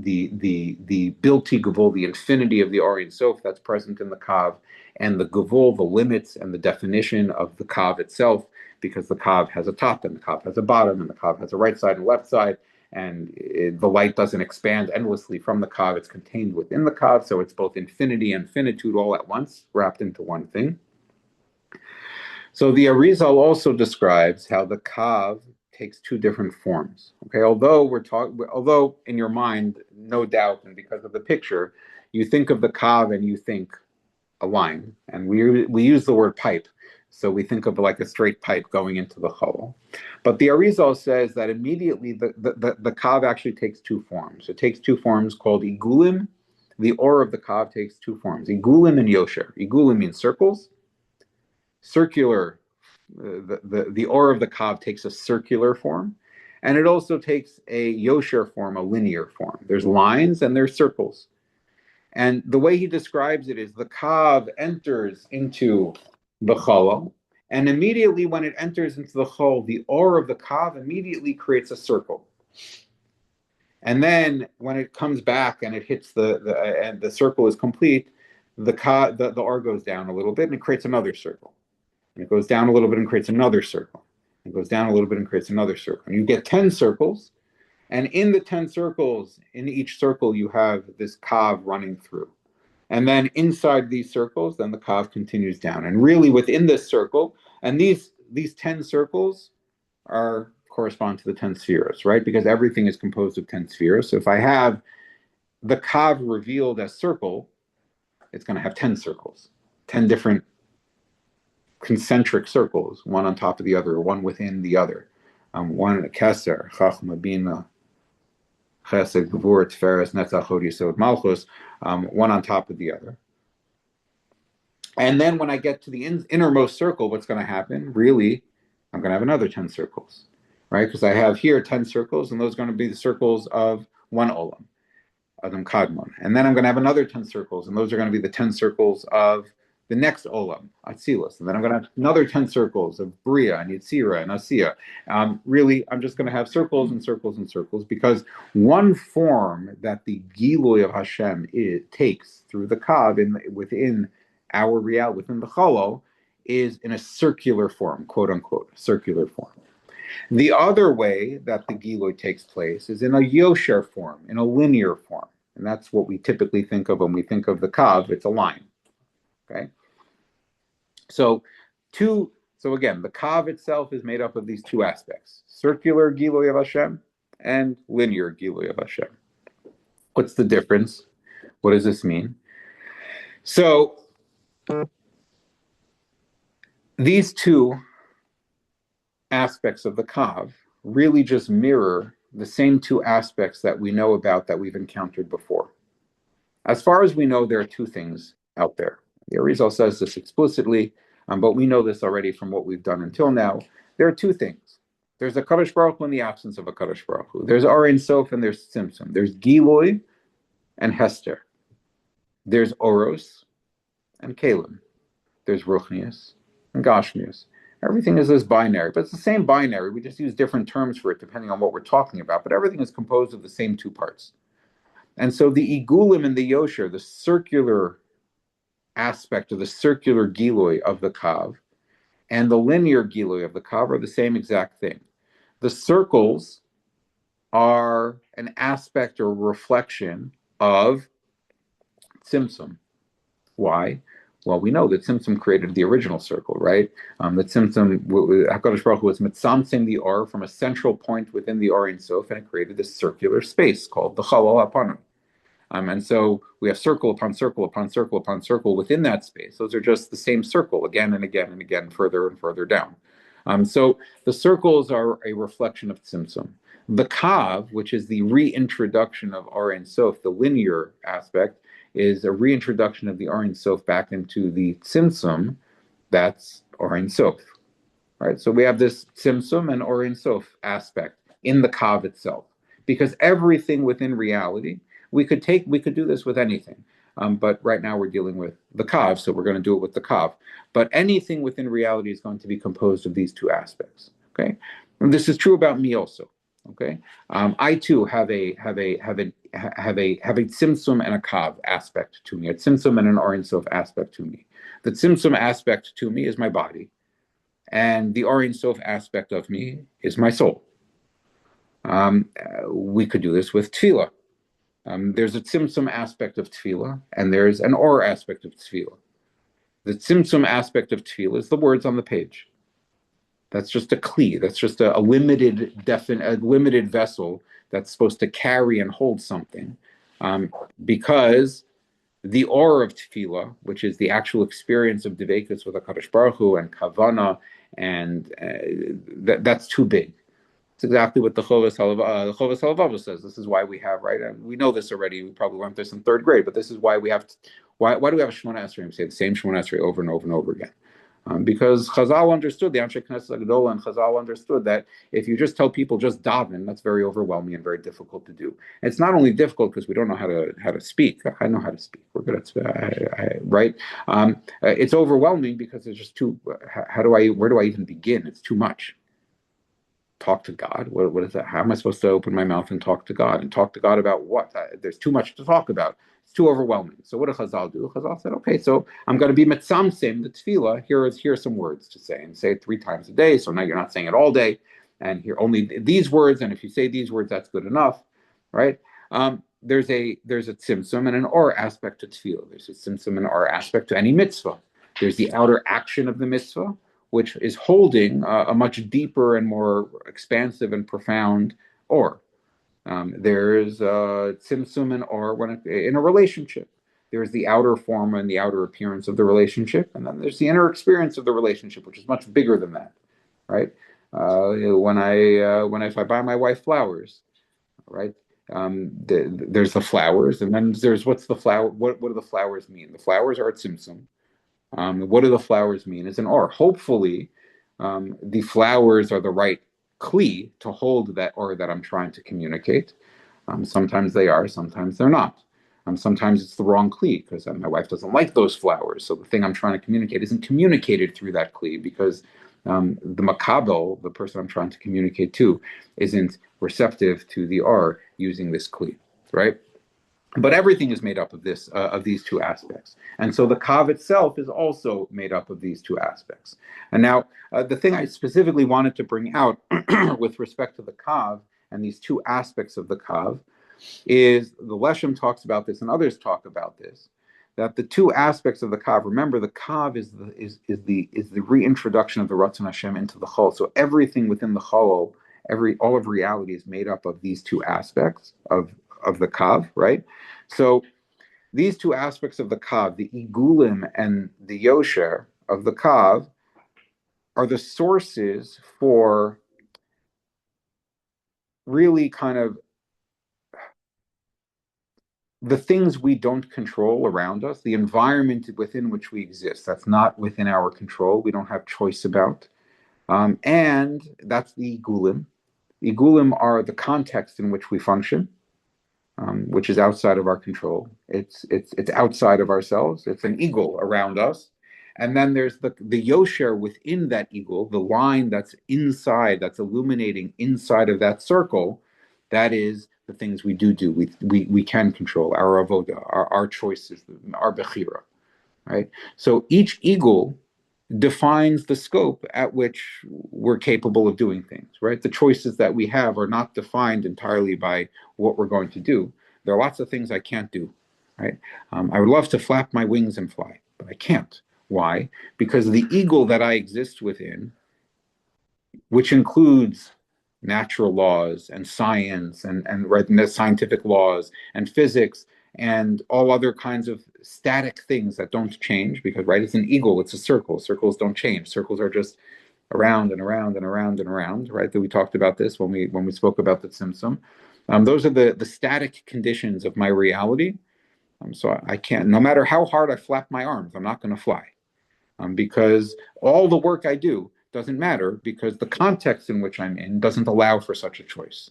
Bilti Gavul, the infinity of the Or Ein Sof that's present in the Kav, and the Gavul, the limits and the definition of the Kav itself, because the Kav has a top and the Kav has a bottom and the Kav has a right side and left side, and the light doesn't expand endlessly from the Kav, it's contained within the Kav, so it's both infinity and finitude all at once, wrapped into one thing. So the Arizal also describes how the Kav takes two different forms. Okay, although in your mind, no doubt, and because of the picture, you think of the Kav and you think a line, and we use the word pipe, so we think of like a straight pipe going into the Cholol. But the Arizal says that immediately the Kav actually takes two forms. It takes two forms called Igulim. The Or of the Kav takes two forms, Igulim and Yosher. Igulim means circles. Circular, the Or of the Kav takes a circular form, and it also takes a Yosher form, a linear form. There's lines and there's circles. And the way he describes it is the Kav enters into the Cholol, and immediately when it enters into the Chol, the Or of the Kav immediately creates a circle. And then when it comes back and it hits and the circle is complete, the Or goes down a little bit and it creates another circle. And it goes down a little bit and creates another circle. It goes down a little bit and creates another circle. And you get 10 circles. And in the 10 circles, in each circle, you have this Kav running through. And then inside these circles, then the Kav continues down. And really within this circle, and these 10 circles correspond to the 10 spheres, right? Because everything is composed of 10 spheres. So if I have the Kav revealed as circle, it's going to have 10 circles, 10 different concentric circles, one on top of the other, or one within the other. One Keser, Chachma, Bina, Chesed, Gevur, Tiferes, Netzach, Hod, Yesod, Malchus, one on top of the other. And then when I get to the innermost circle, what's going to happen? Really, I'm going to have another 10 circles, right? Because I have here 10 circles, and those are going to be the circles of one Olam, Adam Kadmon. And then I'm going to have another 10 circles, and those are going to be the 10 circles of the next Olam, Atzilus. And then I'm going to have another 10 circles of Bria and Yitzira and Asiya. Really, I'm just going to have circles and circles and circles, because one form that the Gilui of Hashem takes through the Kav within our reality, within the Cholol, is in a circular form, quote unquote, circular form. The other way that the Gilui takes place is in a Yosher form, in a linear form. And that's what we typically think of when we think of the Kav. It's a line. Okay. So again, the Kav itself is made up of these two aspects: circular Gilui of Hashem and linear Gilui of Hashem. What's the difference? What does this mean? So these two aspects of the Kav really just mirror the same two aspects that we know about that we've encountered before. As far as we know, there are two things out there. The Arizal says this explicitly, but we know this already from what we've done until now. There are two things. There's a Kadosh Baruch Hu in the absence of a Kadosh Baruch Hu. There's Or Ein Sof and there's Tzimtzum. There's Giloi and Hester. There's Oros and Kalim. There's Ruchnius and Gashmius. Everything is this binary, but it's the same binary. We just use different terms for it depending on what we're talking about, but everything is composed of the same two parts. And so the Igulim and the Yosher, the circular aspect of the circular Giloi of the Kav, and the linear Giloi of the Kav are the same exact thing. The circles are an aspect or reflection of Tzimtzum. Why? Well, we know that Tzimtzum created the original circle, right? That Tzimtzum, HaKadosh Baruch Hu was mitzamtzim the Or from a central point within the Or Ein Sof, and it created this circular space called the Chalal HaPanah. And so we have circle upon circle upon circle upon circle within that space. Those are just the same circle again and again and again, further and further down. So the circles are a reflection of Tzimtzum. The Kav, which is the reintroduction of Or Ein Sof, the linear aspect, is a reintroduction of the Or Ein Sof back into the Tzimtzum. That's Or Ein Sof, right? So we have this Tzimtzum and Or Ein Sof aspect in the Kav itself, because everything within reality, we could do this with anything, but right now we're dealing with the Kav, so we're going to do it with the Kav. But anything within reality is going to be composed of these two aspects. Okay, and this is true about me also. Okay, I too have a tzimtzum and a kav aspect to me, a tzimtzum and an Or Ein Sof aspect to me. The tzimtzum aspect to me is my body, and the Or Ein Sof aspect of me is my soul. We could do this with tefillah. There's a tzimtzum aspect of tefillah, and there's an or aspect of tefillah. The tzimtzum aspect of tefillah is the words on the page. That's just a kli. That's just a limited vessel that's supposed to carry and hold something, because the or of tefillah, which is the actual experience of devekus with HaKadosh Baruch Hu and kavana, and that's too big. It's exactly what the Chovas Halavava says. This is why we have, right? And we know this already. We probably learned this in third grade, but this is why we have. Why do we have a Shemona Esrei? We say the same Shemona Esrei over and over and over again. Because Chazal understood, the Anshe Knesset Gedola and Chazal understood that if you just tell people just daven, that's very overwhelming and very difficult to do. And it's not only difficult because we don't know how to speak. I know how to speak. We're good at right. It's overwhelming because it's just too. Where do I even begin? It's too much. Talk to God. What is that? How am I supposed to open my mouth and talk to God? And talk to God about what? There's too much to talk about. It's too overwhelming. So what did Chazal do? Chazal said, okay, so I'm going to be mitzamtzim the tefillah. Here are some words to say, and say it 3 times a day. So now you're not saying it all day, and here only these words. And if you say these words, that's good enough, right? There's a tzimtzum and an or aspect to tefillah. There's a tzimtzum and or aspect to any mitzvah. There's the outer action of the mitzvah, which is holding a much deeper and more expansive and profound or. There's tzimtzum and or when in a relationship. There's the outer form and the outer appearance of the relationship, and then there's the inner experience of the relationship, which is much bigger than that, right? If I buy my wife flowers, right? There's the flowers, and then there's what's the flower? What do the flowers mean? The flowers are a tzimtzum. What do the flowers mean? It's an or. Hopefully, the flowers are the right kli to hold that or that I'm trying to communicate. Sometimes they are, sometimes they're not. Sometimes it's the wrong kli because my wife doesn't like those flowers. So the thing I'm trying to communicate isn't communicated through that kli because the makabel, the person I'm trying to communicate to, isn't receptive to the or using this kli, right? But everything is made up of these two aspects. And so the Kav itself is also made up of these two aspects. And now, the thing I specifically wanted to bring out with respect to the Kav and these two aspects of the Kav is the Leshem talks about this and others talk about this, that the two aspects of the Kav, remember the Kav is the reintroduction of the Ratzon Hashem into the Chol. So everything within the Chol, all of reality is made up of these two aspects of the Kav, right? So these two aspects of the Kav, the Igulim and the Yosher of the Kav, are the sources for really kind of the things we don't control around us, the environment within which we exist. That's not within our control. We don't have choice about. And that's the igulim. The igulim are the context in which we function, which is outside of our control. It's outside of ourselves. It's an eagle around us. And then there's the yosher within that eagle, the line that's inside, that's illuminating inside of that circle. That is the things we do. We can control our avoda, our choices, our bechira, right? So each eagle defines the scope at which we're capable of doing things, right? The choices that we have are not defined entirely by what we're going to do. There are lots of things I can't do, right? I would love to flap my wings and fly, but I can't. Why? Because the eagle that I exist within, which includes natural laws and science and right, and the scientific laws and physics and all other kinds of static things that don't change, because right, it's an eagle, it's a circle. Circles don't change. Circles are just around and around and around and around, right? That we talked about this when we spoke about the Tzimtzum. Those are the static conditions of my reality. So I can't, no matter how hard I flap my arms, I'm not going to fly, because all the work I do doesn't matter, because the context in which I'm in doesn't allow for such a choice,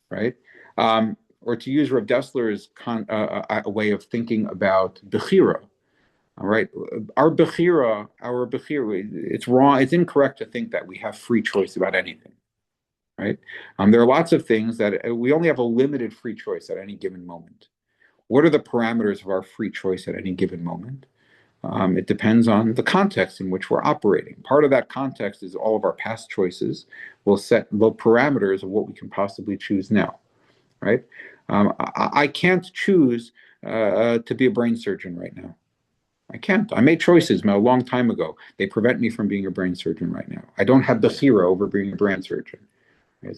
right? Or to use Rav Dessler's a way of thinking about bechira, all right? Our bechira, it's wrong, it's incorrect to think that we have free choice about anything, right? There are lots of things that we only have a limited free choice at any given moment. What are the parameters of our free choice at any given moment? It depends on the context in which we're operating. Part of that context is all of our past choices will set the parameters of what we can possibly choose now, right? I can't choose to be a brain surgeon right now. I can't. I made choices a long time ago. They prevent me from being a brain surgeon right now. I don't have the bechira over being a brain surgeon.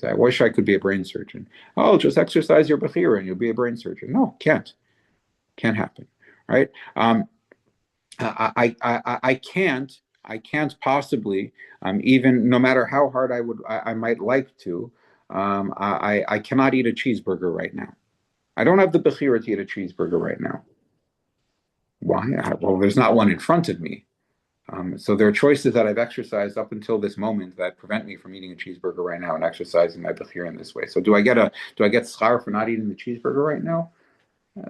I wish I could be a brain surgeon. Oh, just exercise your bechira and you'll be a brain surgeon. No, can't. Can't happen, right? I can't possibly, even no matter how hard I might like to, I cannot eat a cheeseburger right now. I don't have the bechira to eat a cheeseburger right now. Why? Well, there's not one in front of me. So there are choices that I've exercised up until this moment that prevent me from eating a cheeseburger right now and exercising my bechira in this way. So do I get schar for not eating the cheeseburger right now?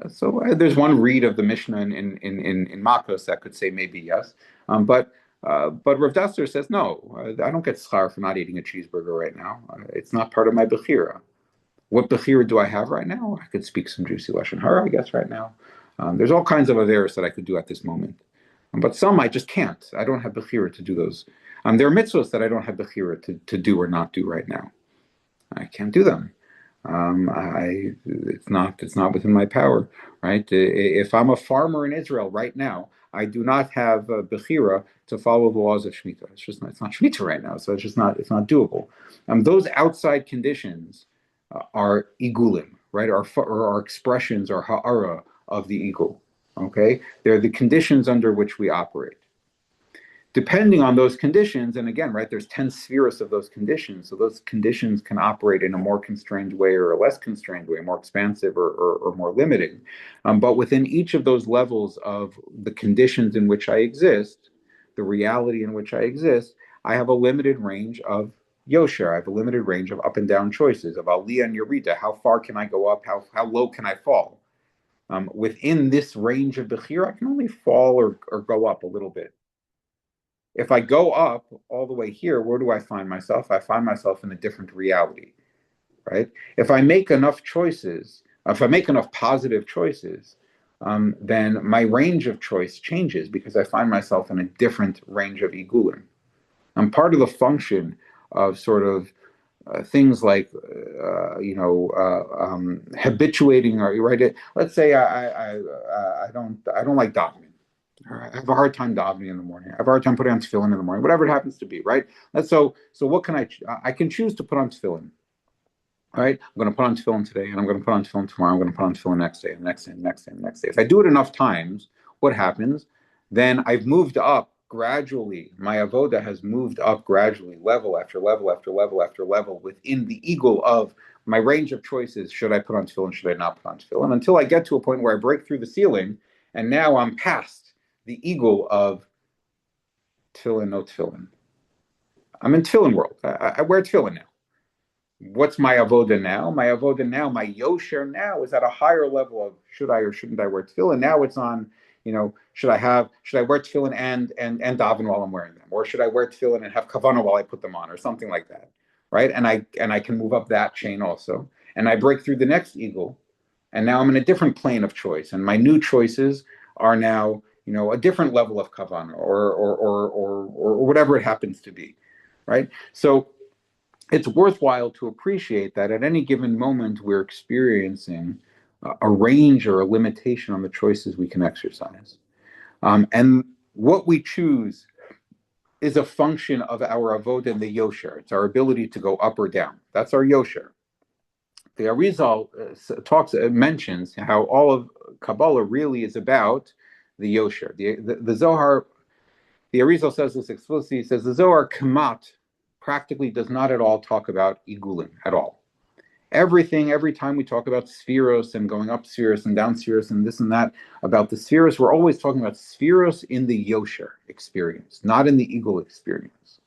So there's one read of the Mishnah in Makos that could say maybe yes, but Rav Dessler says no. I don't get schar for not eating a cheeseburger right now. It's not part of my bechira. What bechira do I have right now? I could speak some juicy lashon hara, I guess, right now. There's all kinds of averos that I could do at this moment, but some I just can't. I don't have bechira to do those. There are mitzvahs that I don't have bechira to do or not do right now. I can't do them. It's not within my power, right? If I'm a farmer in Israel right now, I do not have bechira to follow the laws of Shemitah. It's not Shemitah right now, so it's not doable. Those outside conditions are igulim, right? Are expressions or ha'ara of the eagle. Okay, they're the conditions under which we operate. Depending on those conditions, and again, right, there's 10 spheres of those conditions. So those conditions can operate in a more constrained way or a less constrained way, more expansive or more limiting. But within each of those levels of the conditions in which I exist, the reality in which I exist, I have a limited range of yosher. I have a limited range of up and down choices, of aliyah and yerida. How far can I go up? How low can I fall? Within this range of bechira, I can only fall or go up a little bit. If I go up all the way here, where do I find myself? I find myself in a different reality, right? If I make enough choices, if I make enough positive choices, then my range of choice changes because I find myself in a different range of igulim. I'm part of the function of sort of things like, habituating, or right. Let's say I don't like davening. I have a hard time davening in the morning. I have a hard time putting on tefillin in the morning, whatever it happens to be, right? So what can I can choose to put on tefillin, right? I'm going to put on tefillin today, and I'm going to put on tefillin tomorrow. I'm going to put on tefillin next day, and next day, and next day, and next day. If I do it enough times, what happens? Then I've moved up gradually, my avoda has moved up gradually, level after level after level after level, within the eagle of my range of choices. Should I put on tefillin? Should I not put on tefillin? Until I get to a point where I break through the ceiling, and now I'm past the eagle of tefillin, no tefillin. I'm in tefillin world. I wear tefillin now. What's my avoda now? My avoda now, my yosher now is at a higher level of should I or shouldn't I wear tefillin? Now it's on, should I wear tefillin and daven while I'm wearing them, or should I wear tefillin and have kavanah while I put them on, or something like that, right? And I can move up that chain also, and I break through the next eagle, and now I'm in a different plane of choice, and my new choices are now, a different level of kavanah, or whatever it happens to be, right? So it's worthwhile to appreciate that at any given moment we're experiencing a range or a limitation on the choices we can exercise. And what we choose is a function of our avodah and the yosher. It's our ability to go up or down. That's our yosher. The Arizal mentions how all of Kabbalah really is about the yosher. The Zohar, the Arizal says this explicitly. He says the Zohar kamat practically does not at all talk about igulim at all. Every time we talk about spheros and going up spheros and down spheros and this and that about the spheros, we're always talking about spheros in the yosher experience, not in the eagle experience.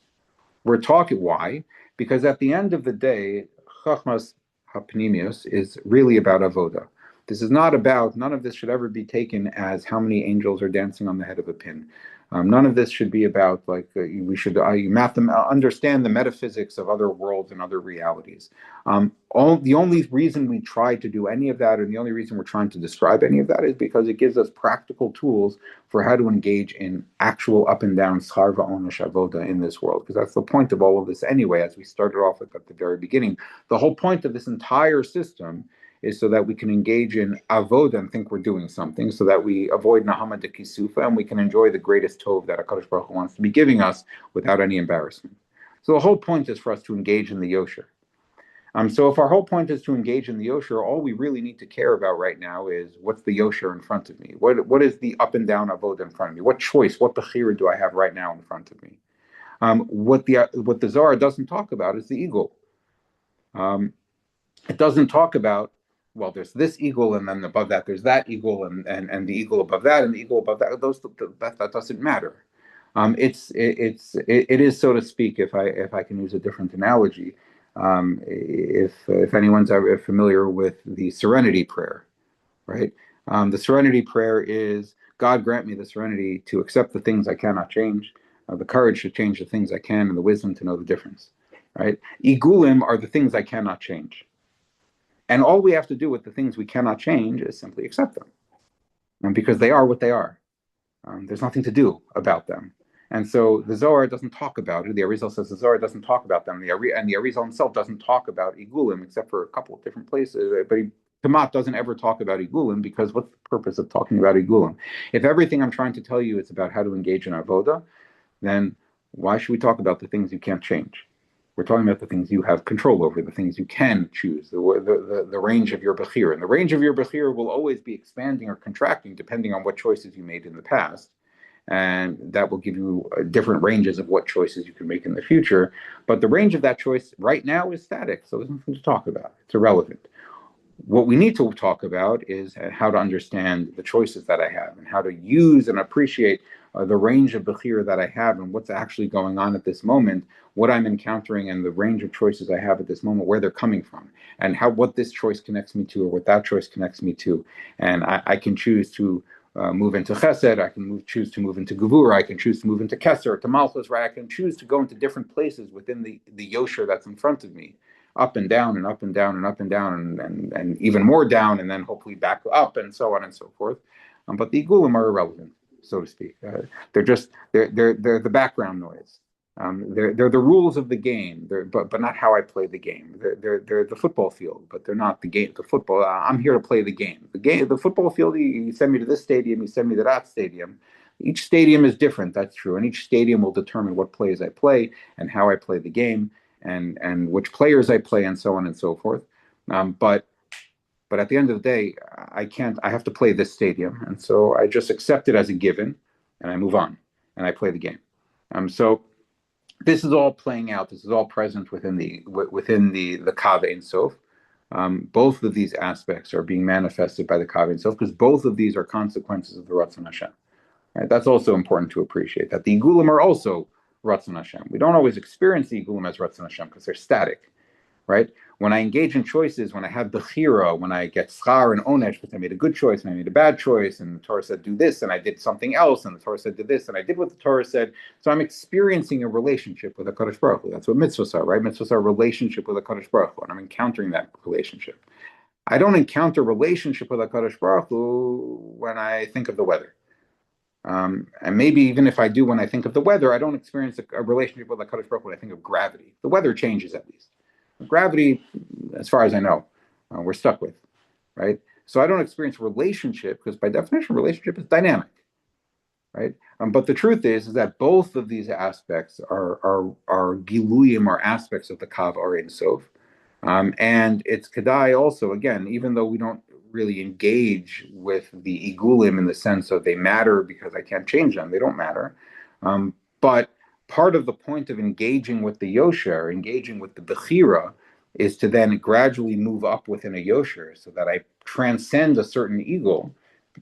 We're talking, why? Because at the end of the day, Chachmas Penimiyus is really about avoda. This is not about, none of this should ever be taken as how many angels are dancing on the head of a pin. None of this should be about we should understand the metaphysics of other worlds and other realities. The only reason we try to do any of that, and the only reason we're trying to describe any of that, is because it gives us practical tools for how to engage in actual up and down schar va'onesh avoda in this world. Because that's the point of all of this anyway, as we started off with at the very beginning. The whole point of this entire system is so that we can engage in avoda and think we're doing something, so that we avoid nahama de kisufa, and we can enjoy the greatest tov that HaKadosh Baruch Hu wants to be giving us without any embarrassment. So the whole point is for us to engage in the yosher. So if our whole point is to engage in the yosher, all we really need to care about right now is what's the yosher in front of me? What is the up and down avoda in front of me? What choice, what bechira do I have right now in front of me? What the Zohar doesn't talk about is the eagle. It doesn't talk about, well, there's this eagle, and then above that there's that eagle, and the eagle above that, and the eagle above that. That doesn't matter. It is, so to speak, if I can use a different analogy, if anyone's ever familiar with the Serenity Prayer, right? The Serenity Prayer is, God grant me the serenity to accept the things I cannot change, the courage to change the things I can, and the wisdom to know the difference, right? Igulim are the things I cannot change. And all we have to do with the things we cannot change is simply accept them. And because they are what they are. There's nothing to do about them. And so the Zohar doesn't talk about it. The Arizal says the Zohar doesn't talk about them. And the Arizal himself doesn't talk about Igulim except for a couple of different places. But Kamat doesn't ever talk about Igulim, because what's the purpose of talking about Igulim? If everything I'm trying to tell you is about how to engage in Avoda, then why should we talk about the things you can't change? We're talking about the things you have control over, the things you can choose, the range of your bechira. And the range of your bechira will always be expanding or contracting depending on what choices you made in the past. And that will give you different ranges of what choices you can make in the future. But the range of that choice right now is static, so there's nothing to talk about. It's irrelevant. What we need to talk about is how to understand the choices that I have, and how to use and appreciate the range of bechira that I have, and what's actually going on at this moment, what I'm encountering, and the range of choices I have at this moment, where they're coming from, and what this choice connects me to, or what that choice connects me to. And I can choose to move into chesed, I can choose to move into gevura, I can choose to move into keser, to malchus, right? I can choose to go into different places within the yosher that's in front of me, up and down and up and down and up and down and even more down, and then hopefully back up, and so on and so forth. But the igulim are irrelevant, so to speak. They're the background noise. They're the rules of the game, but not how I play the game. They're the football field, but they're not the game. The football. I'm here to play the game. The football field. You send me to this stadium. You send me to that stadium. Each stadium is different. That's true, and each stadium will determine what plays I play and how I play the game, and which players I play, and so on and so forth. But at the end of the day, I have to play this stadium, and so I just accept it as a given, and I move on. and I play the game. So this is all playing out. This is all present within the Kav Ein Sof. Both of these aspects are being manifested by the Kav Ein Sof because both of these are consequences of the Ratzon Hashem. Right? That's also important to appreciate, that the Igulim are also Ratzon Hashem. We don't always experience the Igulim as Ratzon Hashem because they're static, right? When I engage in choices, when I have Bechira, when I get Schar and Onesh because I made a good choice and I made a bad choice, and the Torah said do this and I did something else, and the Torah said do this and I did what the Torah said. So I'm experiencing a relationship with HaKadosh Baruch Hu. That's what mitzvahs are, right? Mitzvahs are a relationship with HaKadosh Baruch Hu, and I'm encountering that relationship. I don't encounter relationship with HaKadosh Baruch Hu when I think of the weather. And maybe even if I do when I think of the weather, I don't experience a relationship with HaKadosh Baruch Hu when I think of gravity. The weather changes at least. Gravity, as far as I know, we're stuck with, right? So I don't experience relationship because by definition, relationship is dynamic, right? But the truth is that both of these aspects are giluyim, are aspects of the Kav Ein Sof. And it's Kedai also, again, even though we don't really engage with the igulim in the sense of they matter because I can't change them, they don't matter. But part of the point of engaging with the Yosher, engaging with the Bechira, is to then gradually move up within a Yosher so that I transcend a certain ego.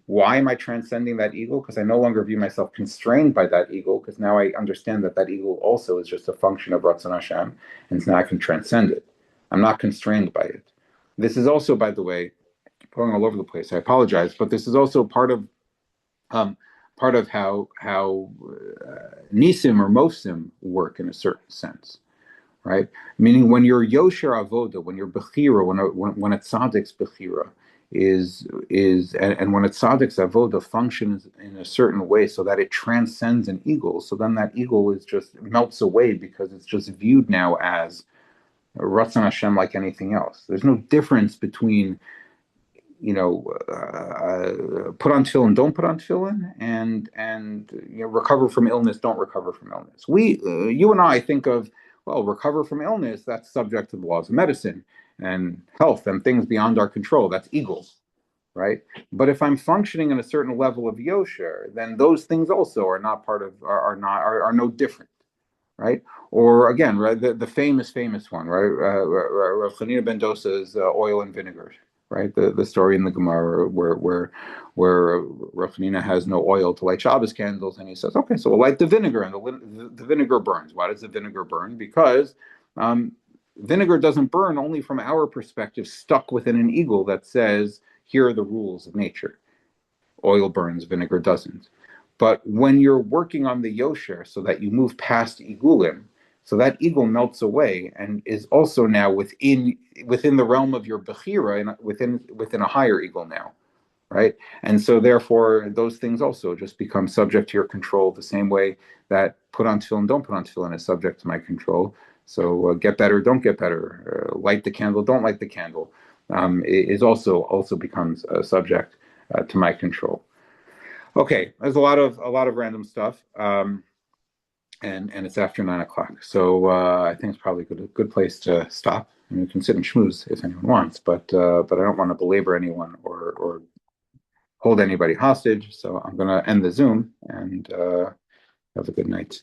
Why am I transcending that ego? Because I no longer view myself constrained by that ego, because now I understand that that ego also is just a function of Ratzon Hashem, and so now I can transcend it. I'm not constrained by it. This is also, by the way, going all over the place, I apologize, but this is also part of how nisim or mosim work in a certain sense, right? Meaning when you're yosher avoda, when you're bechira, when a tzaddik's bechira and when a tzaddik's avoda functions in a certain way so that it transcends an ego, so then that ego is just melts away because it's just viewed now as Ratzon Hashem like anything else. There's no difference between put on tefillin, don't put on tefillin, and recover from illness, don't recover from illness. You and I think of, well, recover from illness, that's subject to the laws of medicine and health and things beyond our control. That's eagles, right? But if I'm functioning in a certain level of yosher, then those things also are not part of, are no different, right? Or again, right, the famous one, right? Rav Chanina ben Dosa's oil and vinegar. Right, the story in the Gemara where Rav Chanina has no oil to light Shabbos candles, and he says, okay, so we'll light the vinegar, and the vinegar burns. Why does the vinegar burn? Because vinegar doesn't burn only from our perspective, stuck within an eagle that says, here are the rules of nature. Oil burns, vinegar doesn't. But when you're working on the yosher so that you move past igulim, so that eagle melts away and is also now within the realm of your bechira and within a higher eagle now, right? And so therefore those things also just become subject to your control the same way that put on tefillin, don't put on tefillin is subject to my control. So get better, don't get better, light the candle, don't light the candle, is also becomes subject to my control. Okay, there's a lot of random stuff. And it's after 9:00, so I think it's probably a good place to stop. And you can sit and schmooze if anyone wants, but I don't want to belabor anyone or hold anybody hostage. So I'm going to end the Zoom and have a good night.